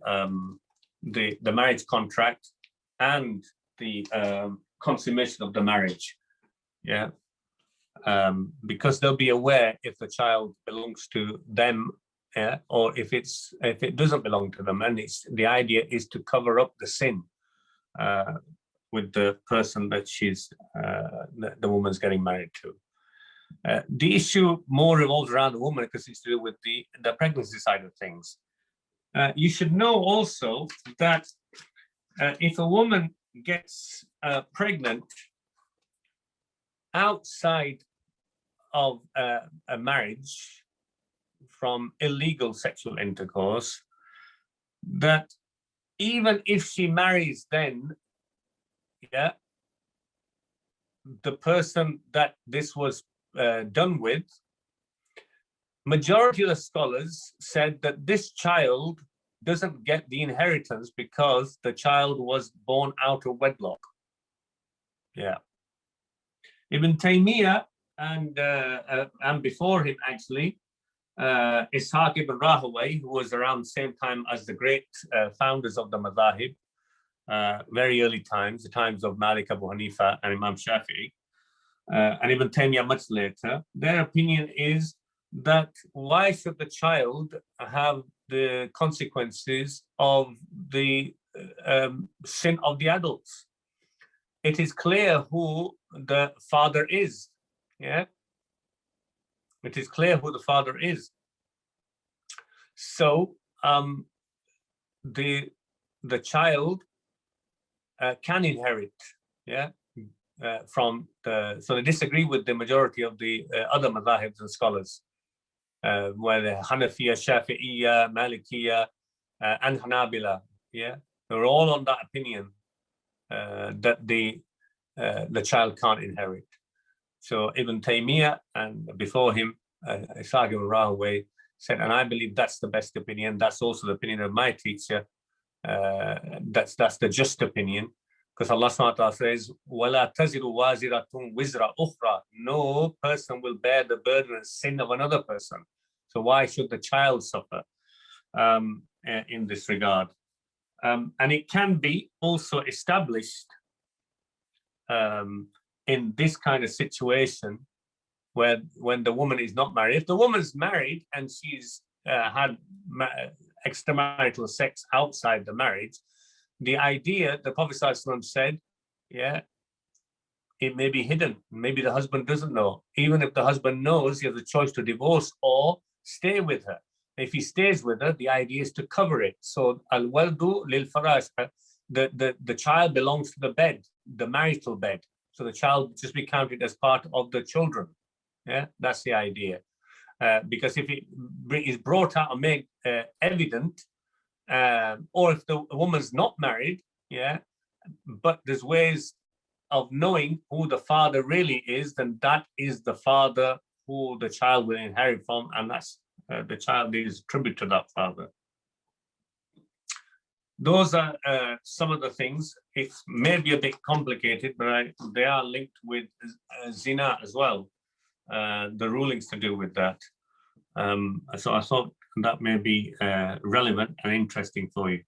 marriage contract and the consummation of the marriage, yeah, because they'll be aware if the child belongs to them, yeah, or if it doesn't belong to them, and the idea is to cover up the sin with the person that the woman's getting married to. The issue more revolves around the woman because it's to do with the pregnancy side of things. You should know also that if a woman gets pregnant outside of a marriage from illegal sexual intercourse, that even if she marries then, yeah, the person that this was done with, majority of the scholars said that this child doesn't get the inheritance because the child was born out of wedlock. Yeah. Ibn Taymiyyah and before him actually, Ishaq ibn Rahawayh, who was around the same time as the great founders of the madhahib, very early times, the times of Malik, Abu Hanifa, and Imam Shafi'i, and Ibn Taymiyyah much later, their opinion is that why should the child have the consequences of the sin of the adults? It is clear who the father is, yeah? It is clear who the father is. So the child can inherit, yeah, from so they disagree with the majority of the other madhahibs and scholars, where the Hanafiya, Shafi'iyya, Malikiyya, and Hanabila, yeah, they're all on that opinion that the child can't inherit. So Ibn Taymiyyah and before him, Ishaq ibn Rahawayh said, and I believe that's the best opinion. That's also the opinion of my teacher, That's the just opinion, because Allah subhanahu wa ta'ala says, وَلَا تَزِرُ وَازِرَةٌ وِزْرَ أُخْرَى. No person will bear the burden and sin of another person. So why should the child suffer in this regard? And it can be also established in this kind of situation where when the woman is not married. If the woman's married and she's had extramarital sex outside the marriage, the idea, the Prophet ﷺ said, yeah, it may be hidden. Maybe the husband doesn't know. Even if the husband knows, he has a choice to divorce or stay with her. If he stays with her, the idea is to cover it. So al-waldu lil-farash, the child belongs to the bed, the marital bed. So the child just be counted as part of the children. Yeah, that's the idea. Because if it is brought out and made evident, or if the woman's not married, yeah, but there's ways of knowing who the father really is, then that is the father who the child will inherit from, and that's the child is tribute to that father. Those are some of the things. It may be a bit complicated, but they are linked with Zina as well, the rulings to do with that. So I thought that may be relevant and interesting for you.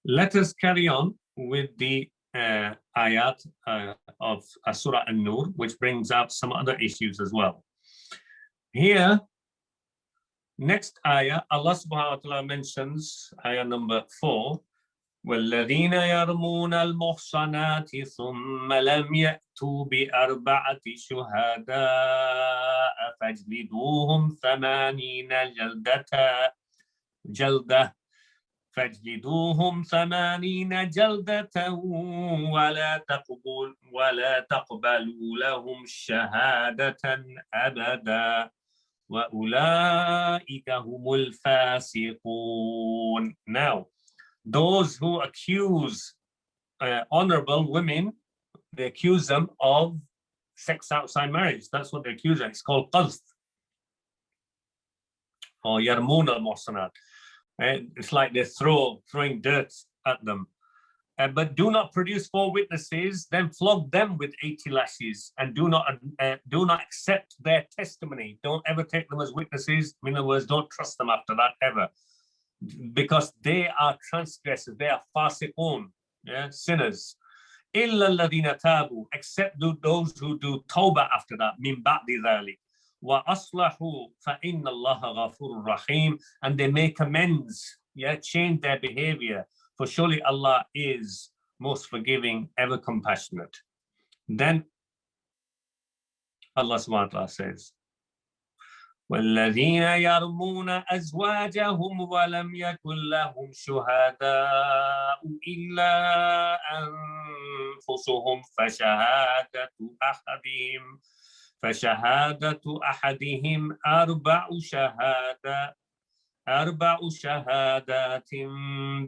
Let us carry on with the ayat of Surah An-Nur, which brings out some other issues as well. Here, next ayah, Allah subhanahu wa ta'ala mentions ayah number 4, وَالَّذِينَ يَرْمُونَ الْمُحْصَنَاتِ ثُمَّ لَمْ يَأْتُوا بِأَرْبَعَةِ شُهَدَاءَ فَاجْلِدُوهُمْ 80 جَلْدَةً فاجلدوهم 80 جلدة ولا تقبلوا لهم شهادة أبدا وأولئك هم الفاسقون. Now, those who accuse honorable women, they accuse them of sex outside marriage. That's what they accuse them. It's called qadhf or yarmun al-muhsanat. It's like they're throwing dirt at them. But do not produce 4 witnesses, then flog them with 80 lashes, and do not accept their testimony. Don't ever take them as witnesses. In other words, don't trust them after that ever, because they are transgressors. They are fasiqun, yeah, sinners. إِلَّا الَّذِينَ تَابُوا, except those who do tawbah after that. مِن بَعْدِ ذَلِكَ وَأَصْلَحُوا فَإِنَّ اللَّهَ غَفُورٌ رَحِيمٌ, and they make amends, yeah, change their behavior, for surely Allah is most forgiving, ever compassionate. Then Allah subhanahu wa ta'ala says, وَالَّذِينَ يَرْمُونَ أَزْوَاجَهُمْ وَلَمْ يَكُنْ لَهُمْ شُهَدَاءُ إِلَّا أَنفُسُهُمْ فشهادة أحدهم أربع شهادات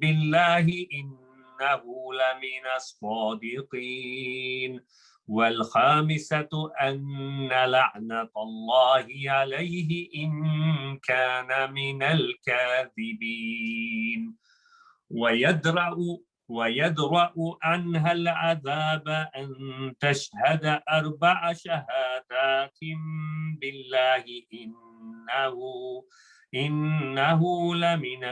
بالله إنه لمن الصادقين والخامسة أن لعنة الله عليه إن كان من الكاذبين ويدرأ عنها العذاب أن تشهد 4 شهادات بالله إنه لمن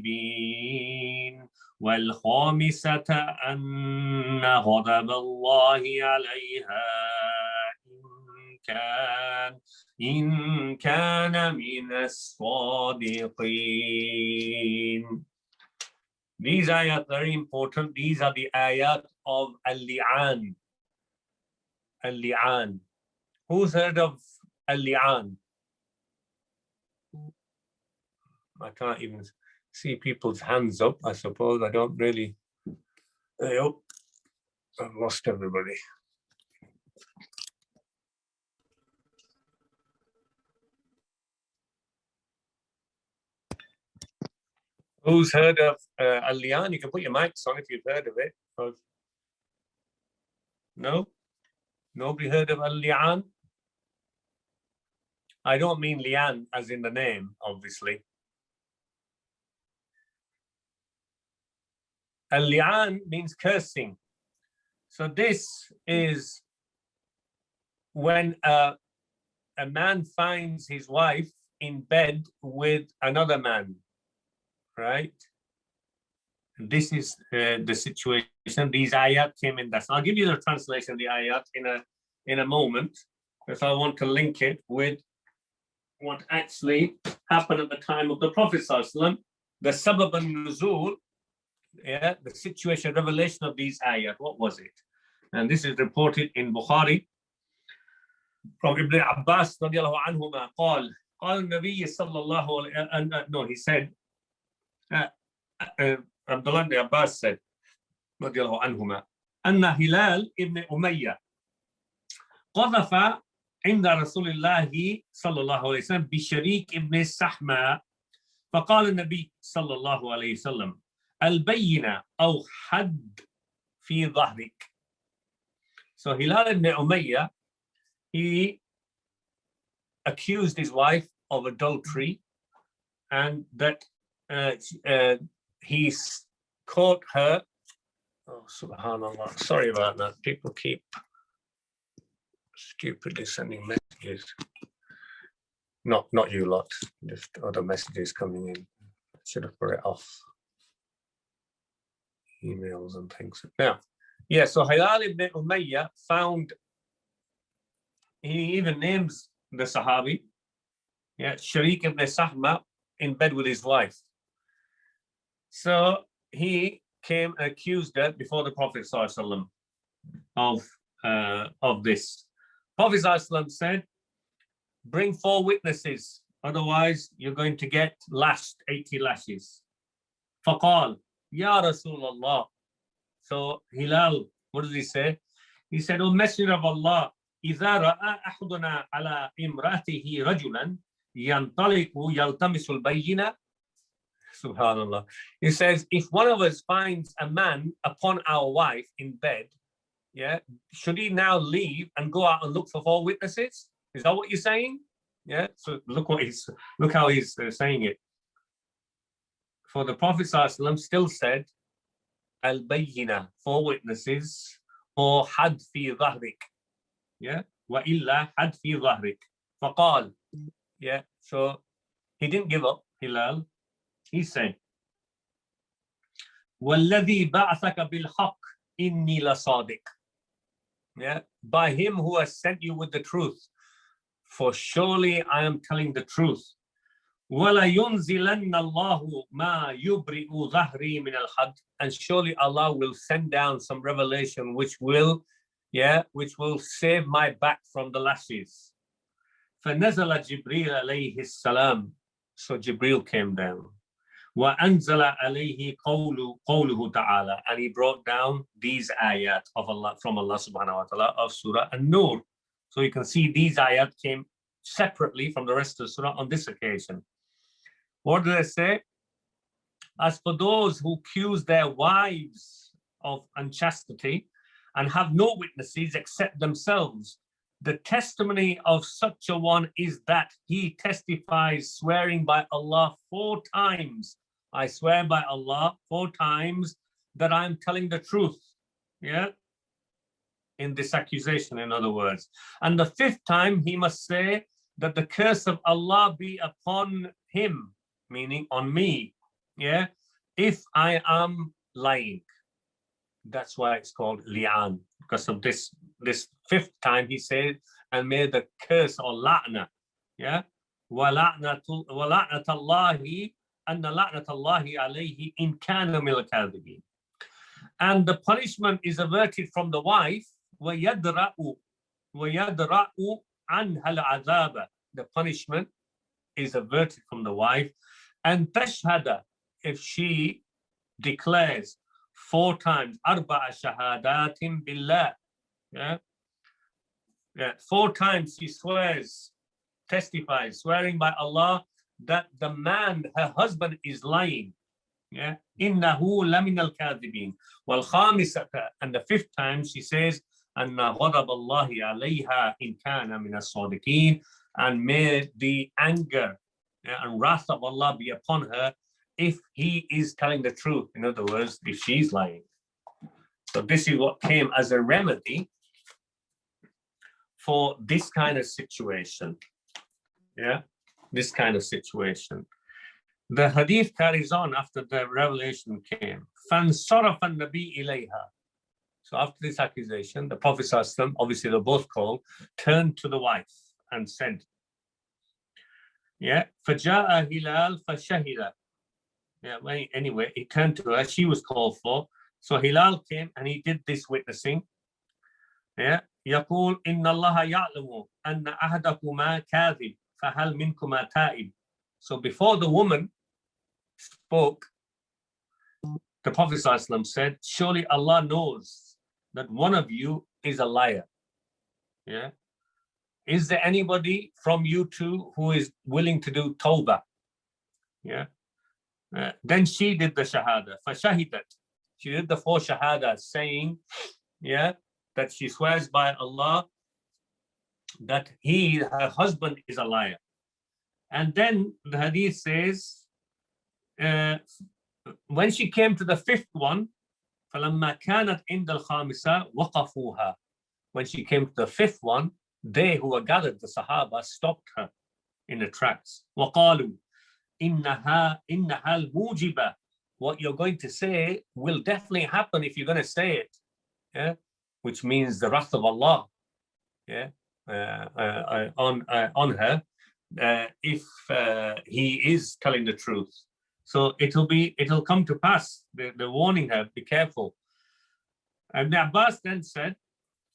الكاذبين والخامسة أن غضب الله عليها إن كان من الصادقين. These ayat are very important. These are the ayat of al-li'an. Al-li'an. Who's heard of al-li'an? I can't even see people's hands up, I suppose. I don't really. Oh, I've lost everybody. Who's heard of al-li'an? You can put your mics on if you've heard of it. No? Nobody heard of al-li'an? I don't mean li'an as in the name, obviously. Al-li'an means cursing. So this is when a man finds his wife in bed with another man, right? This is the situation. These ayat came in that. So I'll give you the translation of the ayat in a moment, because I want to link it with what actually happened at the time of the Prophet ﷺ, the sabab al-nuzul, the situation, revelation of these ayat. What was it? And this is reported in Bukhari from Ibn Abbas radiallahu anhuma قال النبي صلى الله عليه no, he said, Abdullah ibn Abbas said radiallahu anhuma أن هلال ibn أمية قذف عند رسول الله صلى الله عليه وسلم بشريك ابن السحمة فقال النبي صلى الله عليه وسلم البينة أو حد في ظهرك. So Hilal ibn Umayyah, he accused his wife of adultery, and that he caught her. Oh, subhanallah. Sorry about that. People keep stupidly sending messages. Not you lot, just other messages coming in. I should have put it off. Emails and things. Now, yeah, so Hilal ibn Umayyah found, he even names the Sahabi, Sharik ibn Sahma, in bed with his wife. So he came and accused her before the Prophet ﷺ of this. Prophet ﷺ said, bring 4 witnesses, otherwise you're going to get lashed 80 lashes. Faqal, Ya Rasulullah. So Hilal, what does he say? He said, O Messenger of Allah, إذا رأى أحدنا على امرأته رجلا ينطلق يلتمس البينة. Subhanallah. He says, if one of us finds a man upon our wife in bed, should he now leave and go out and look for 4 witnesses? Is that what you're saying? Yeah. So look how he's saying it. For the Prophet ﷺ still said, al-bayyina, 4 witnesses, or had fi dhahrik. Yeah. Wa illa had fi dhahrik. Faqal. Yeah. So he didn't give up, Hilal. He said, وَالَّذِي بَعْثَكَ بِالْحَقِّ إِنِّي لَصَادِقٌ. Yeah, by him who has sent you with the truth, for surely I am telling the truth. وَلَيُنْزِلَنَّ اللَّهُ مَا يُبْرِئُ ظَهْرِي مِنَ الْحَدِّ. And surely Allah will send down some revelation which will save my back from the lashes. فَنَزَلَ جِبْرِيلَ عَلَيْهِ السَّلَامُ. So Jibreel came down. وَأَنزَلَ عَلَيْهِ قَوْلُهُ تَعَالَى. And he brought down these ayat of Allah, from Allah subhanahu wa ta'ala, of Surah An-Nur. So you can see these ayat came separately from the rest of the Surah on this occasion. What do they say? As for those who accuse their wives of unchastity and have no witnesses except themselves, the testimony of such a one is that he testifies, swearing by Allah 4 times. I swear by Allah 4 times that I'm telling the truth. Yeah. In this accusation, in other words. And the 5th time he must say that the curse of Allah be upon him, meaning on me. Yeah. If I am lying. That's why it's called li'an, because of this 5th time he said, and may the curse or la'na, وَلَعْنَةَ اللَّهِ أَنَّ لَعْنَةَ اللَّهِ عَلَيْهِ إِنْ كَانَ مِنَ الْكَاذِبِينَ. And the punishment is averted from the wife, وَيَدْرَأُ عَنْهَا الْعَذَابَ. The punishment is averted from the wife, and tashhada, if she declares 4 times, arba'a shahadatin billah. 4 times she swears, testifies, swearing by Allah that the man, her husband, is lying. Innahu lamin al-kadhibin. Wal khamisata, and the 5th time she says, anna ghadab Allahi alayha in kana min as-sadiqin, and may the anger and wrath of Allah be upon her if he is telling the truth. In other words, if she's lying. So this is what came as a remedy for this kind of situation. Yeah, this kind of situation. The hadith carries on after the revelation came. فَانْصَرَفَ النَّبِي إِلَيْهَا. So after this accusation, the Prophet ﷺ, obviously they're both called, turned to the wife and said, yeah, فَجَاءَ هِلَالْ فَشَهِدَ. Yeah, well, anyway, he turned to her, she was called for. So Hilal came and he did this witnessing. Yeah, يقول إن الله يعلم أن أحدكما كاذب فهل منكما تائب. So before the woman spoke, the Prophet ﷺ said, surely Allah knows that one of you is a liar. Yeah. Is there anybody from you two who is willing to do tawbah? Yeah. Then she did the shahada. فَشَهِدَت. She did the 4 shahadas saying, yeah, that she swears by Allah that her husband is a liar. And then the hadith says, when she came to the 5th one, فَلَمَّا كَانَتْ عِنْدَ الْخَامِسَةِ وَقَفُوهَا. When she came to the 5th one, they who were gathered, the Sahaba, stopped her in the tracks. وَقَالُوا إِنَّهَا الْمُوجِبَةِ. What you're going to say will definitely happen if you're going to say it. Yeah, which means the wrath of Allah. Yeah, on her if he is telling the truth. So it'll come to pass. They're warning her, be careful. And Abbas then said,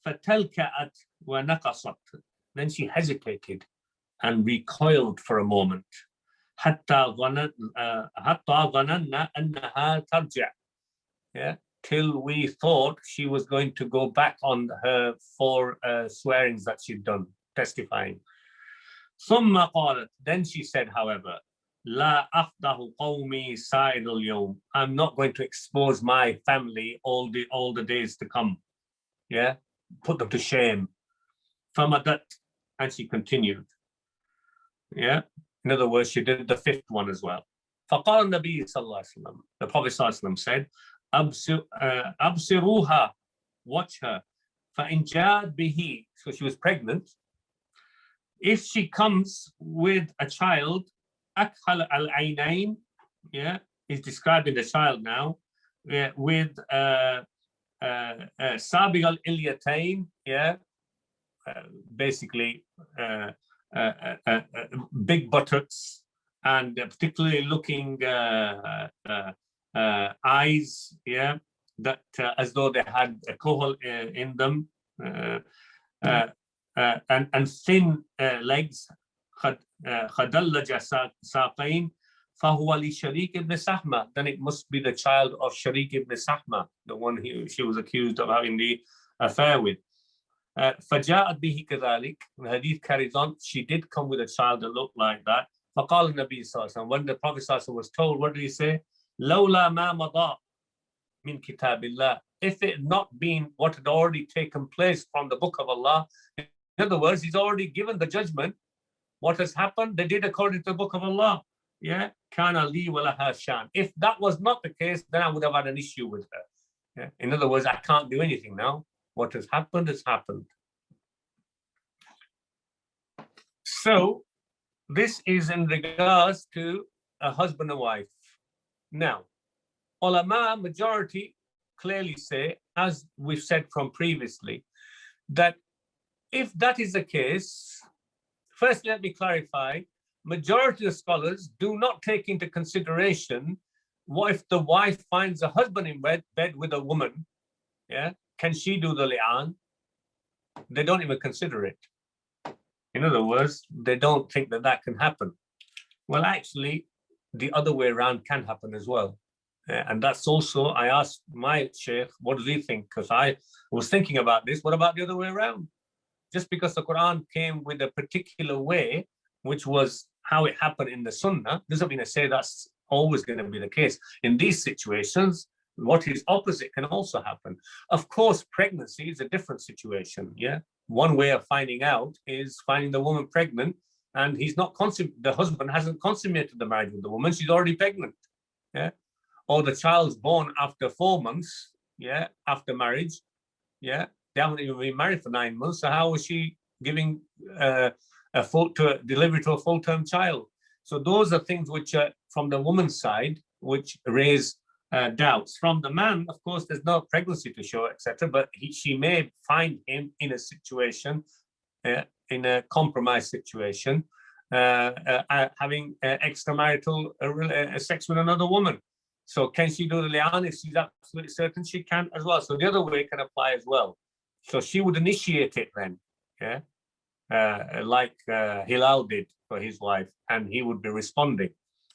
فَتَلْكَأَتْ وَنَقَصَتْ. Then she hesitated and recoiled for a moment. حَتَّى ظَنَنَّا أَنَّهَا تَرْجِعْ. Yeah, till we thought she was going to go back on her 4 swearings that she'd done, testifying. ثُمَّ قَالَتْ. Then she said, however, لَا أَفْضَهُ قَوْمِي سَائِرُ الْيَوْمِ. I'm not going to expose my family all the days to come. Yeah, put them to shame. فَمَدَتْ. And she continued. Yeah, in other words, she did the 5th one as well. فَقَالَ النَّبِيُّ صَلَّى اللَّهُ عَلَيْهِ وسلم. The Prophet ﷺ said, أَبْصِرُوهَا. Watch her. فَإِنْ جَاءَتْ بِهِ. So she was pregnant. If she comes with a child, أَكْحَلَ الْعَيْنَيْنِ. Yeah, is describing the child now, with سَابِغَ الْإِلْيَتَيْنِ. Yeah, basically big buttocks and particularly looking eyes, yeah, that as though they had a kohol in them, and thin legs. خَدَلَّجَ سَاقَيْنِ فَهُوَ لِشَرِيكِ ibn Sahma. Then it must be the child of Sharik ibn Sahma, the one she was accused of having the affair with. فَجَاءَتْ بِهِ كَذَلِكَ. The hadith carries on. She did come with a child that looked like that. فَقَالَ النَّبِيُّ صَلَّى اللَّهُ عَلَيْهِ وسلم. When the Prophet ﷺ was told, what did he say? لَوْلَا مَا مَضَى مِنْ كِتَابِ اللَّهِ. If it had not been what had already taken place from the book of Allah. In other words, he's already given the judgment. What has happened, they did according to the book of Allah. Yeah, كَانَ لِي وَلَهَا شَانٍ. If that was not the case, then I would have had an issue with her. Yeah? In other words, I can't do anything now. What has happened has happened. So this is in regards to a husband and wife. Now, ulama majority clearly say, as we've said from previously, that if that is the case, first let me clarify, majority of scholars do not take into consideration what if the wife finds a husband in bed with a woman. Yeah, can she do the li'an? They don't even consider it. In other words, they don't think that that can happen. Well, actually, the other way around can happen as well. And that's also, I asked my sheikh, what does he think? Because I was thinking about this. What about the other way around? Just because the Quran came with a particular way, which was how it happened in the Sunnah, doesn't mean to say that's always going to be the case. In these situations, what is opposite can also happen. Of course, pregnancy is a different situation. Yeah, one way of finding out is finding the woman pregnant, and the husband hasn't consummated the marriage with the woman. She's already pregnant. yeah, or the child's born after 4 months, yeah, after marriage, yeah, they haven't even been married for 9 months. So how was she giving delivery to a full-term child? So those are things which are from the woman's side, which raise doubts. From the man, of course, there's no pregnancy to show, etc. But she may find him in a situation, in a compromised situation, having extramarital sex with another woman. So can she do the li'an? If she's absolutely certain, she can as well. So the other way can apply as well. So she would initiate it then, yeah, like Hilal did for his wife, and he would be responding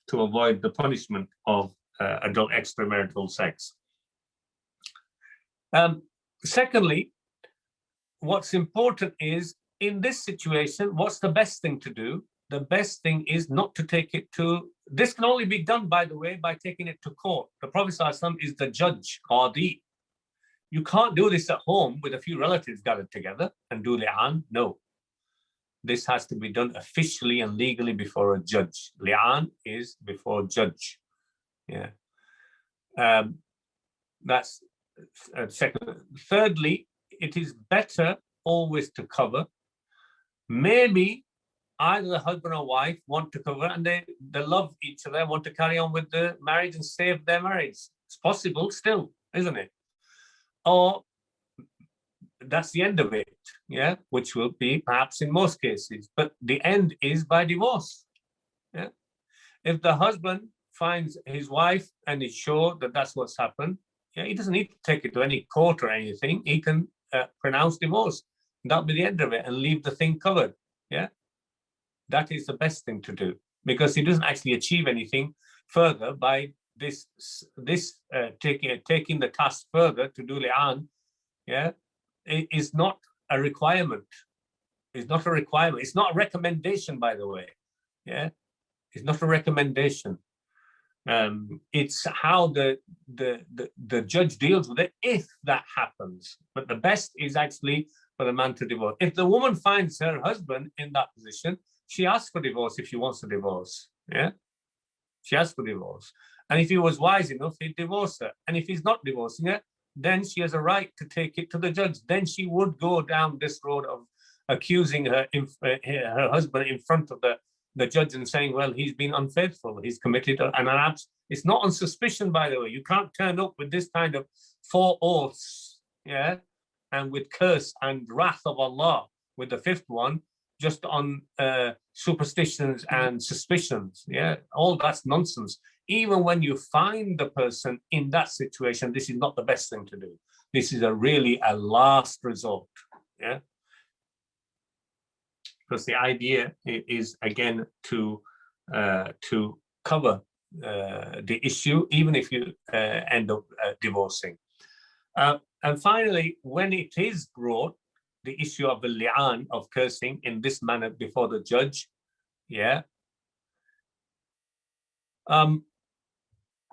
to avoid the punishment of adult extramarital sex. Secondly, what's important is, in this situation, what's the best thing to do? The best thing is not to take it to, this can only be done, by the way, by taking it to court. The Prophet ﷺ is the judge, qadi. You can't do this at home with a few relatives gathered together and do li'an. No. This has to be done officially and legally before a judge. Li'an is before a judge. Yeah. That's second. Thirdly, it is better always to cover. Maybe either the husband or wife want to cover and they love each other, want to carry on with the marriage and save their marriage. It's possible still, isn't it? Or that's the end of it, yeah, which will be perhaps in most cases. But the end is by divorce. Yeah. If the husband finds his wife and is sure that that's what's happened, yeah, he doesn't need to take it to any court or anything. He can pronounce divorce. That'll be the end of it and leave the thing covered. Yeah. That is the best thing to do, because he doesn't actually achieve anything further by taking the task further to do li'an. Yeah, it is not a requirement. It's not a requirement. It's not a recommendation, by the way. Yeah, it's not a recommendation. It's how the judge deals with it if that happens. But the best is actually for the man to divorce. If the woman finds her husband in that position, she asks for divorce if she wants to divorce. Yeah, she asks for divorce. And if he was wise enough, he'd divorce her. And if he's not divorcing her, then she has a right to take it to the judge. Then she would go down this road of accusing her husband in front of the judge and saying, well, he's been unfaithful, he's committed an abs. It's not on suspicion, by the way. You can't turn up with this kind of 4 oaths, yeah, and with curse and wrath of Allah with the 5th one, just on superstitions and suspicions. Yeah, all that's nonsense. Even when you find the person in that situation, this is not the best thing to do. This is really a last resort. Yeah, because the idea is again to cover the issue, even if you end up divorcing. And finally, when it is brought, the issue of the li'an, of cursing in this manner before the judge, yeah,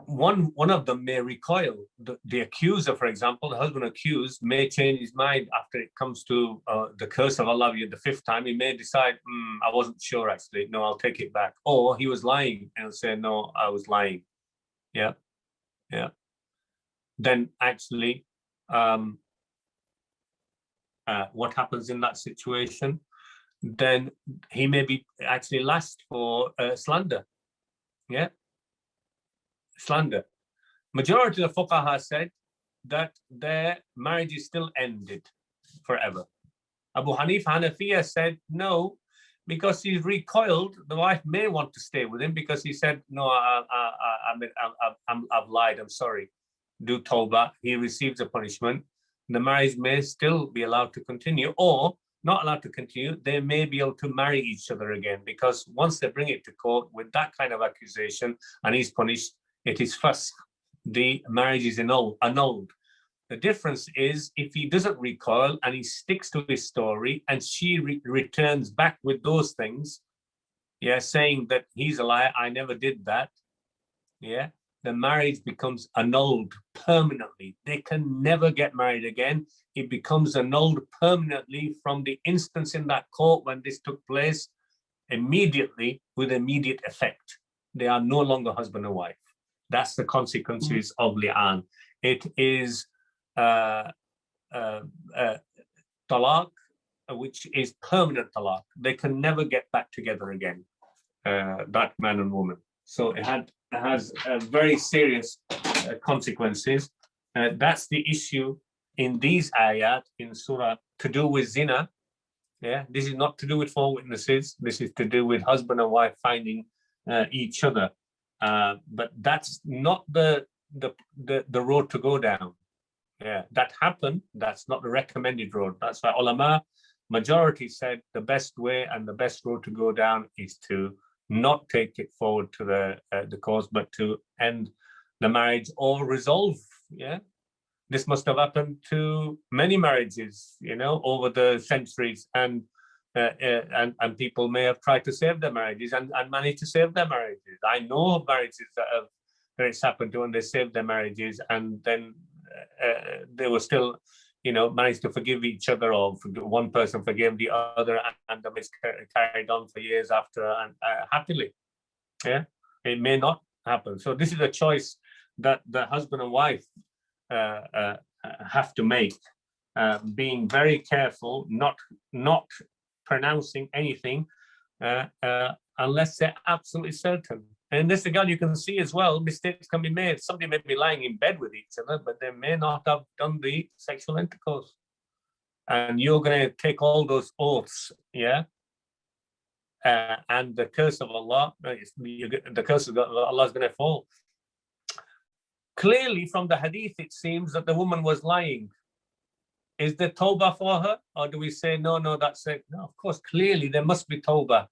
one of them may recoil. The accuser, for example, the husband accused, may change his mind after it comes to the curse of Allah the 5th time. He may decide, I wasn't sure actually, no, I'll take it back. Or he was lying and say, no, I was lying. Yeah, yeah. Then actually, what happens in that situation? Then he may be actually lashed for slander. Yeah, slander. Majority of fuqaha said that their marriage is still ended forever. Abu Hanifa Hanafiya said no, because he's recoiled. The wife may want to stay with him because he said, no, I've lied, I'm sorry. Do tawbah. He receives a punishment. The marriage may still be allowed to continue, or not allowed to continue. They may be able to marry each other again, because once they bring it to court with that kind of accusation and he's punished, it is fasq. The marriage is annulled. The difference is if he doesn't recoil and he sticks to his story and she returns back with those things, yeah, saying that he's a liar, I never did that, yeah, the marriage becomes annulled permanently. They can never get married again. It becomes annulled permanently from the instance in that court when this took place, immediately, with immediate effect. They are no longer husband and wife. That's the consequences of li'an. It is talaq, which is permanent talaq. They can never get back together again, that man and woman. So it has very serious consequences. That's the issue in these ayat in surah to do with zina. Yeah, this is not to do with 4 witnesses. This is to do with husband and wife finding each other. But that's not the road to go down. Yeah, that happened. That's not the recommended road. That's why ulama majority said the best way and the best road to go down is to not take it forward to the cause, but to end the marriage or resolve. Yeah, this must have happened to many marriages, over the centuries, and people may have tried to save their marriages and managed to save their marriages. I know of marriages that it's happened to, and they saved their marriages, and then they were still, managed to forgive each other, or one person forgave the other, and the marriage carried on for years after, and happily. Yeah, it may not happen. So this is a choice that the husband and wife have to make, being very careful, not pronouncing anything unless they're absolutely certain. And in this regard, you can see as well, mistakes can be made. Somebody may be lying in bed with each other, but they may not have done the sexual intercourse. And you're going to take all those oaths, yeah? And the curse of Allah, the curse of Allah is going to fall. Clearly, from the hadith, it seems that the woman was lying. Is there tawbah for her? Or do we say, no, that's it? No, of course, clearly there must be tawbah.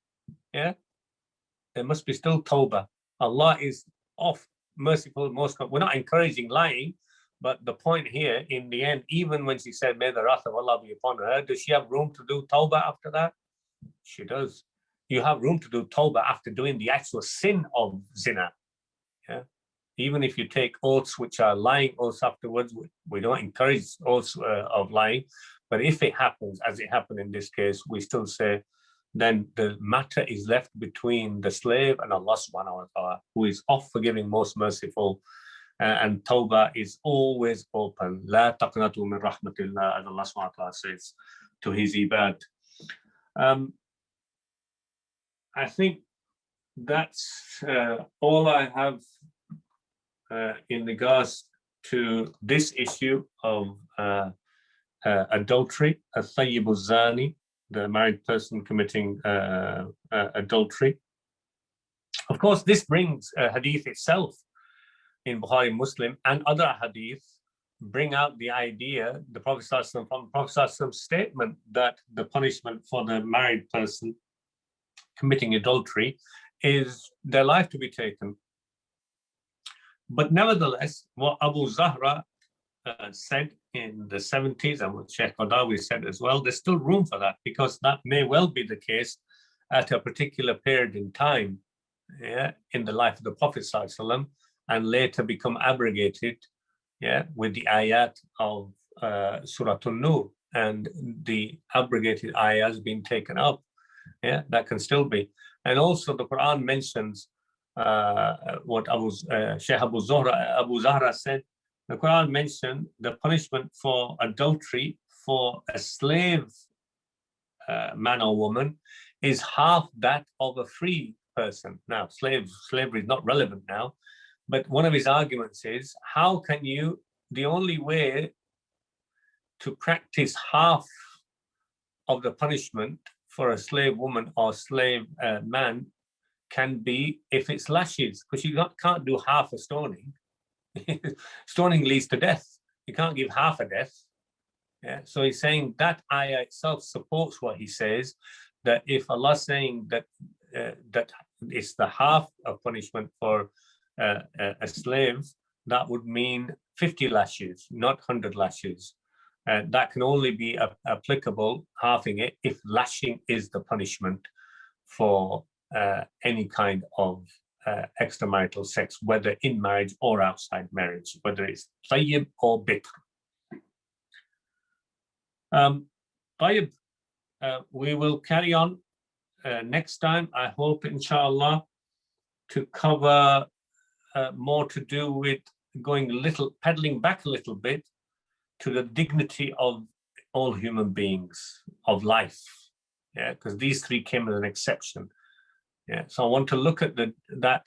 Yeah? There must be still tawbah. Allah is merciful, most. We're not encouraging lying, but the point here, in the end, even when she said, may the wrath of Allah be upon her, does she have room to do tawbah after that? She does. You have room to do tawbah after doing the actual sin of zina. Yeah? Even if you take oaths which are lying oaths afterwards, we don't encourage oaths of lying. But if it happens, as it happened in this case, we still say, then the matter is left between the slave and Allah subhanahu wa ta'ala, who is forgiving, most merciful, and tawbah is always open. La taqnatu min rahmatillah, as Allah subhanahu wa ta'ala says to his ibad. I think that's all I have in regards to this issue of adultery, al-thayyibu zani, the married person committing adultery. Of course, this brings hadith itself in Bukhari Muslim and other hadith bring out the idea, the Prophet from Prophet statement that the punishment for the married person committing adultery is their life to be taken. But nevertheless, what Abu Zahra said in the 70s, and what Sheikh Qadawi said as well, there's still room for that, because that may well be the case at a particular period in time, in the life of the Prophet ﷺ, and later become abrogated, with the ayat of Surah An-Nur, and the abrogated ayahs being taken up. That can still be. And also the Quran mentions what Sheikh Abu Zahra said. The Quran mentioned the punishment for adultery for a slave man or woman is half that of a free person. Now, slavery is not relevant now, but one of his arguments is, how can you, the only way to practice half of the punishment for a slave woman or slave man can be if it's lashes, because you can't do half a stoning. Stoning leads to death. You can't give half a death. So he's saying that ayah itself supports what he says, that if Allah's saying that that it's the half of punishment for a slave, that would mean 50 lashes, not 100 lashes. That can only be applicable, halving it, if lashing is the punishment for any kind of extramarital sex, whether in marriage or outside marriage, whether it's tayyib or bikr. Tayyib, we will carry on next time, I hope, inshallah, to cover more to do with pedaling back a little bit to the dignity of all human beings, of life. Yeah, because these three came as an exception. Yeah, so I want to look at that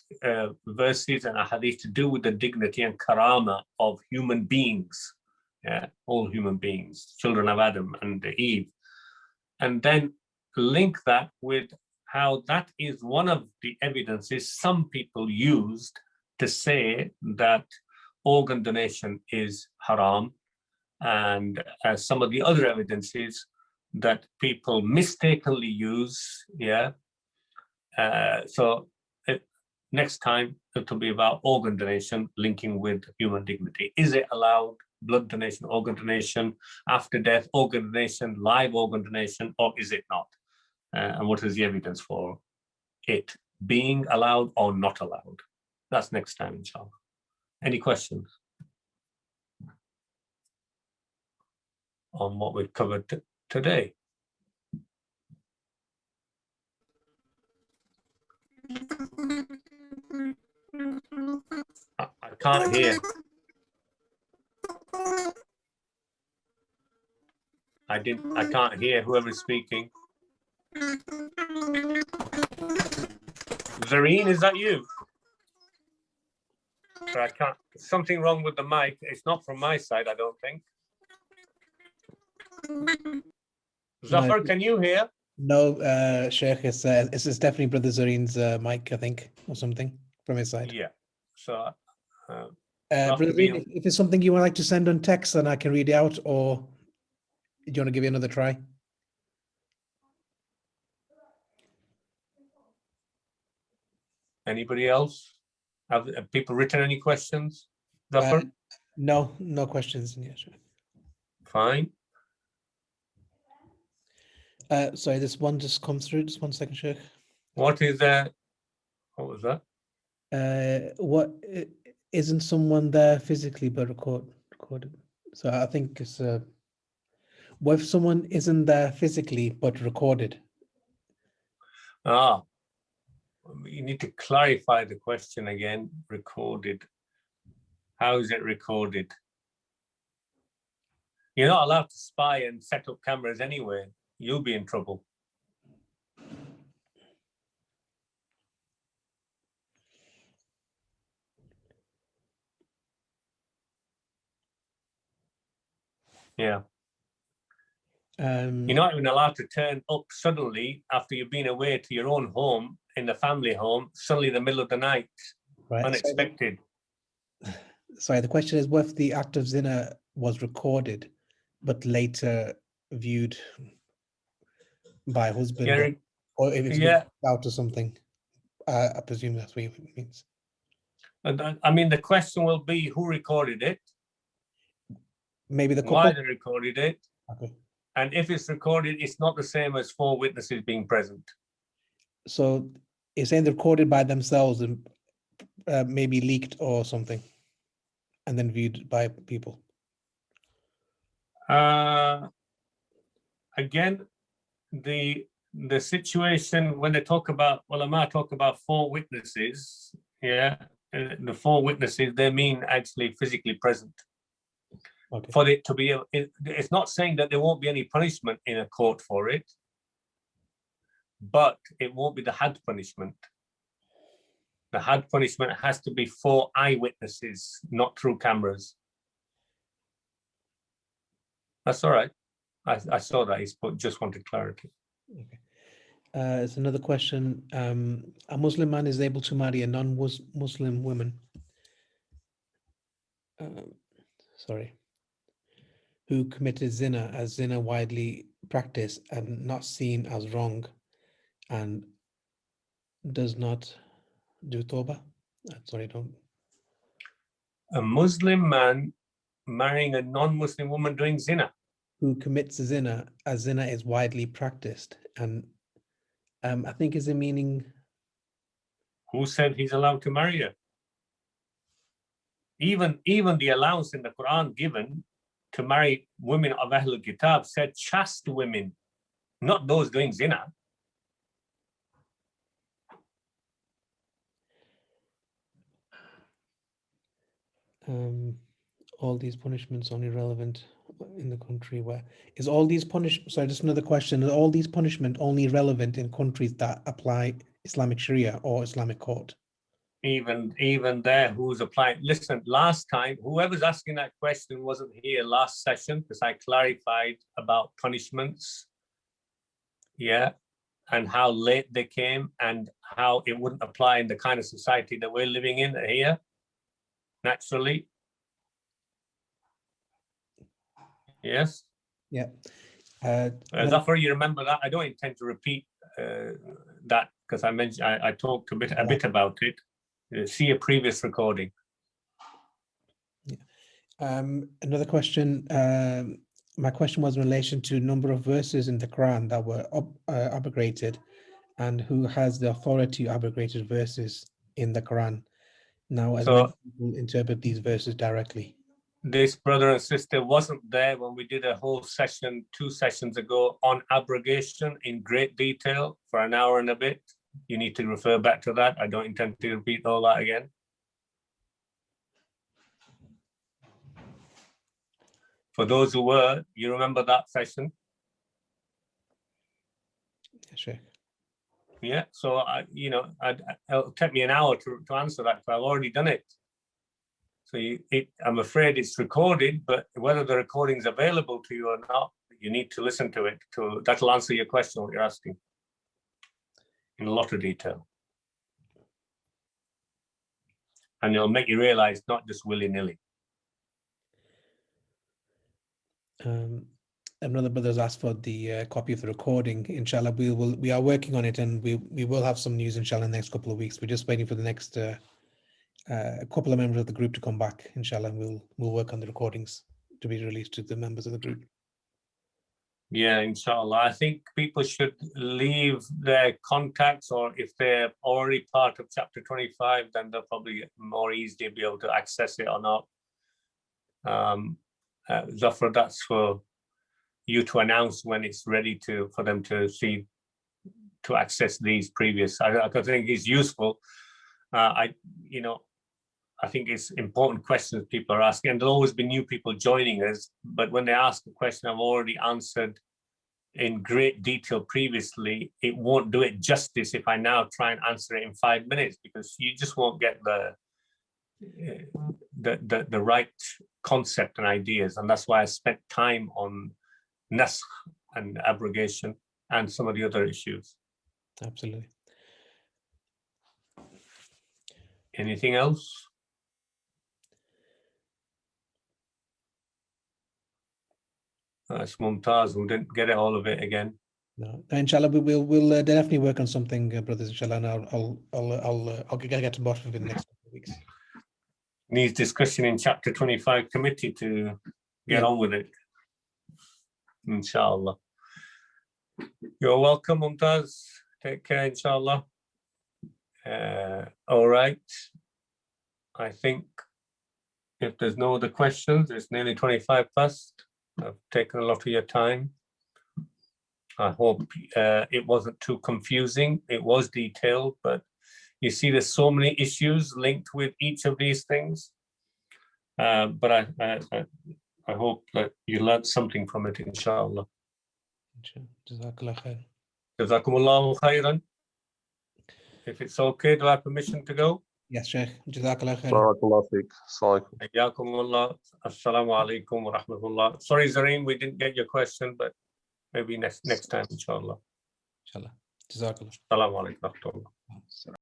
verses and a hadith to do with the dignity and karama of human beings. Yeah, all human beings, children of Adam and Eve, and then link that with how that is one of the evidences some people used to say that organ donation is haram, and some of the other evidences that people mistakenly use. Yeah. So next time it'll be about organ donation linking with human dignity. Is it allowed? Blood donation, organ donation, after death, organ donation, live organ donation, or is it not? And what is the evidence for it being allowed or not allowed? That's next time, inshallah. Any questions on what we've covered today? I can't hear. I can't hear whoever's speaking. Zareen, is that you? So I can't. Something wrong with the mic. It's not from my side, I don't think. Zafar, can you hear? No, Sheikh, it's definitely Brother Zareen's mic, I think, or something from his side. Yeah. So, Brother Zareen, if it's something you would like to send on text, then I can read it out, or do you want to give it another try? Anybody else? Have people written any questions? Zafar? No questions. Yeah, sure. Fine. Sorry, this one just come through. Just 1 second, Sheikh. What is that? What was that? What isn't someone there physically but recorded? So I think it's what if someone isn't there physically but recorded? You need to clarify the question again. Recorded. How is it recorded? You're not allowed to spy and set up cameras anyway. You'll be in trouble. Yeah. You're not even allowed to turn up suddenly after you've been away to your own home, in the family home, suddenly in the middle of the night, right? Unexpected. Sorry, the question is, what if the act of zina was recorded, but later viewed by a husband, or if it's out or something? I presume that's what it means. I mean, the question will be who recorded it? Maybe the couple. Why they recorded it? Okay. And if it's recorded, it's not the same as 4 witnesses being present. So it's saying they're recorded by themselves and maybe leaked or something, and then viewed by people. Again, the situation when they talk about, ulama talk about 4 witnesses, yeah, the 4 witnesses, they mean actually physically present. Okay. For it to be, it's not saying that there won't be any punishment in a court for it, but it won't be the had punishment. The had punishment has to be 4 eyewitnesses, not through cameras. That's all right. I saw that. He's just wanted clarity. Okay. There's another question. A Muslim man is able to marry a non-Muslim woman. Who committed zina, as zina widely practiced and not seen as wrong, and does not do tawbah. A Muslim man marrying a non-Muslim woman doing zina. Who commits zina, as zina is widely practiced, and I think is the meaning. Who said he's allowed to marry her? Even the allowance in the Quran given to marry women of Ahlul Kitab said chaste women, not those doing zina. All these punishments only relevant in the country where is all these sorry, just another question. Are all these punishment only relevant in countries that apply Islamic Sharia or Islamic court? Even there, who's applying? Listen, last time, whoever's asking that question wasn't here last session because I clarified about punishments. Yeah. And how late they came and how it wouldn't apply in the kind of society that we're living in here, naturally. Yes. Yeah. Zafar, you remember that? I don't intend to repeat that because I talked a bit about it. See a previous recording. Yeah. Another question. My question was in relation to number of verses in the Quran that were abrogated, and who has the authority to abrogated verses in the Quran. Now, as many people interpret these verses directly. This brother and sister wasn't there when we did a whole session 2 sessions ago on abrogation in great detail for an hour and a bit. You need to refer back to that. I don't intend to repeat all that again. For those who were, you remember that session? Sure. Yeah, so it'll take me an hour to answer that, but I've already done it. So I'm afraid it's recorded, but whether the recording's available to you or not, you need to listen to it. That'll answer your question, what you're asking, in a lot of detail. And it'll make you realize not just willy-nilly. Another brother's asked for the copy of the recording. Inshallah, we are working on it, and we will have some news inshallah in the next couple of weeks. We're just waiting for the next couple of members of the group to come back, inshallah, and we'll work on the recordings to be released to the members of the group. Yeah, inshallah. I think people should leave their contacts, or if they're already part of chapter 25, then they'll probably more easily be able to access it or not. Zafar, that's for you to announce when it's ready for them to see, to access these previous. I think it's useful. I think it's important questions people are asking, and there'll always be new people joining us. But when they ask a question I've already answered in great detail previously, it won't do it justice if I now try and answer it in 5 minutes, because you just won't get the right concept and ideas. And that's why I spent time on nasakh and abrogation and some of the other issues. Absolutely. Anything else? That's Mumtaz, who didn't get it all of it again. No, inshallah, we'll definitely work on something, brothers. Inshallah, and I'll get to the bottom of it in the next couple of weeks. Needs discussion in chapter 25 committee to get on with it. Inshallah. You're welcome, Mumtaz. Take care, inshallah. All right. I think if there's no other questions, it's nearly 25 past. I've taken a lot of your time. I hope it wasn't too confusing. It was detailed, but you see there's so many issues linked with each of these things. But I hope that you learned something from it, inshallah. Jazakallah khair. Jazakumullahu khairan. If it's okay, do I have permission to go? Yes, Sheikh. Jazakallah khair. Barakallah feek. Assalamualaikum. Hayyakumullah. Assalamu alaikum wa rahmatullah. Sorry, Zareen, we didn't get your question, but maybe next time, inshallah. Inshallah. Jazakallah. Assalamu alaikum wa rahmatullah.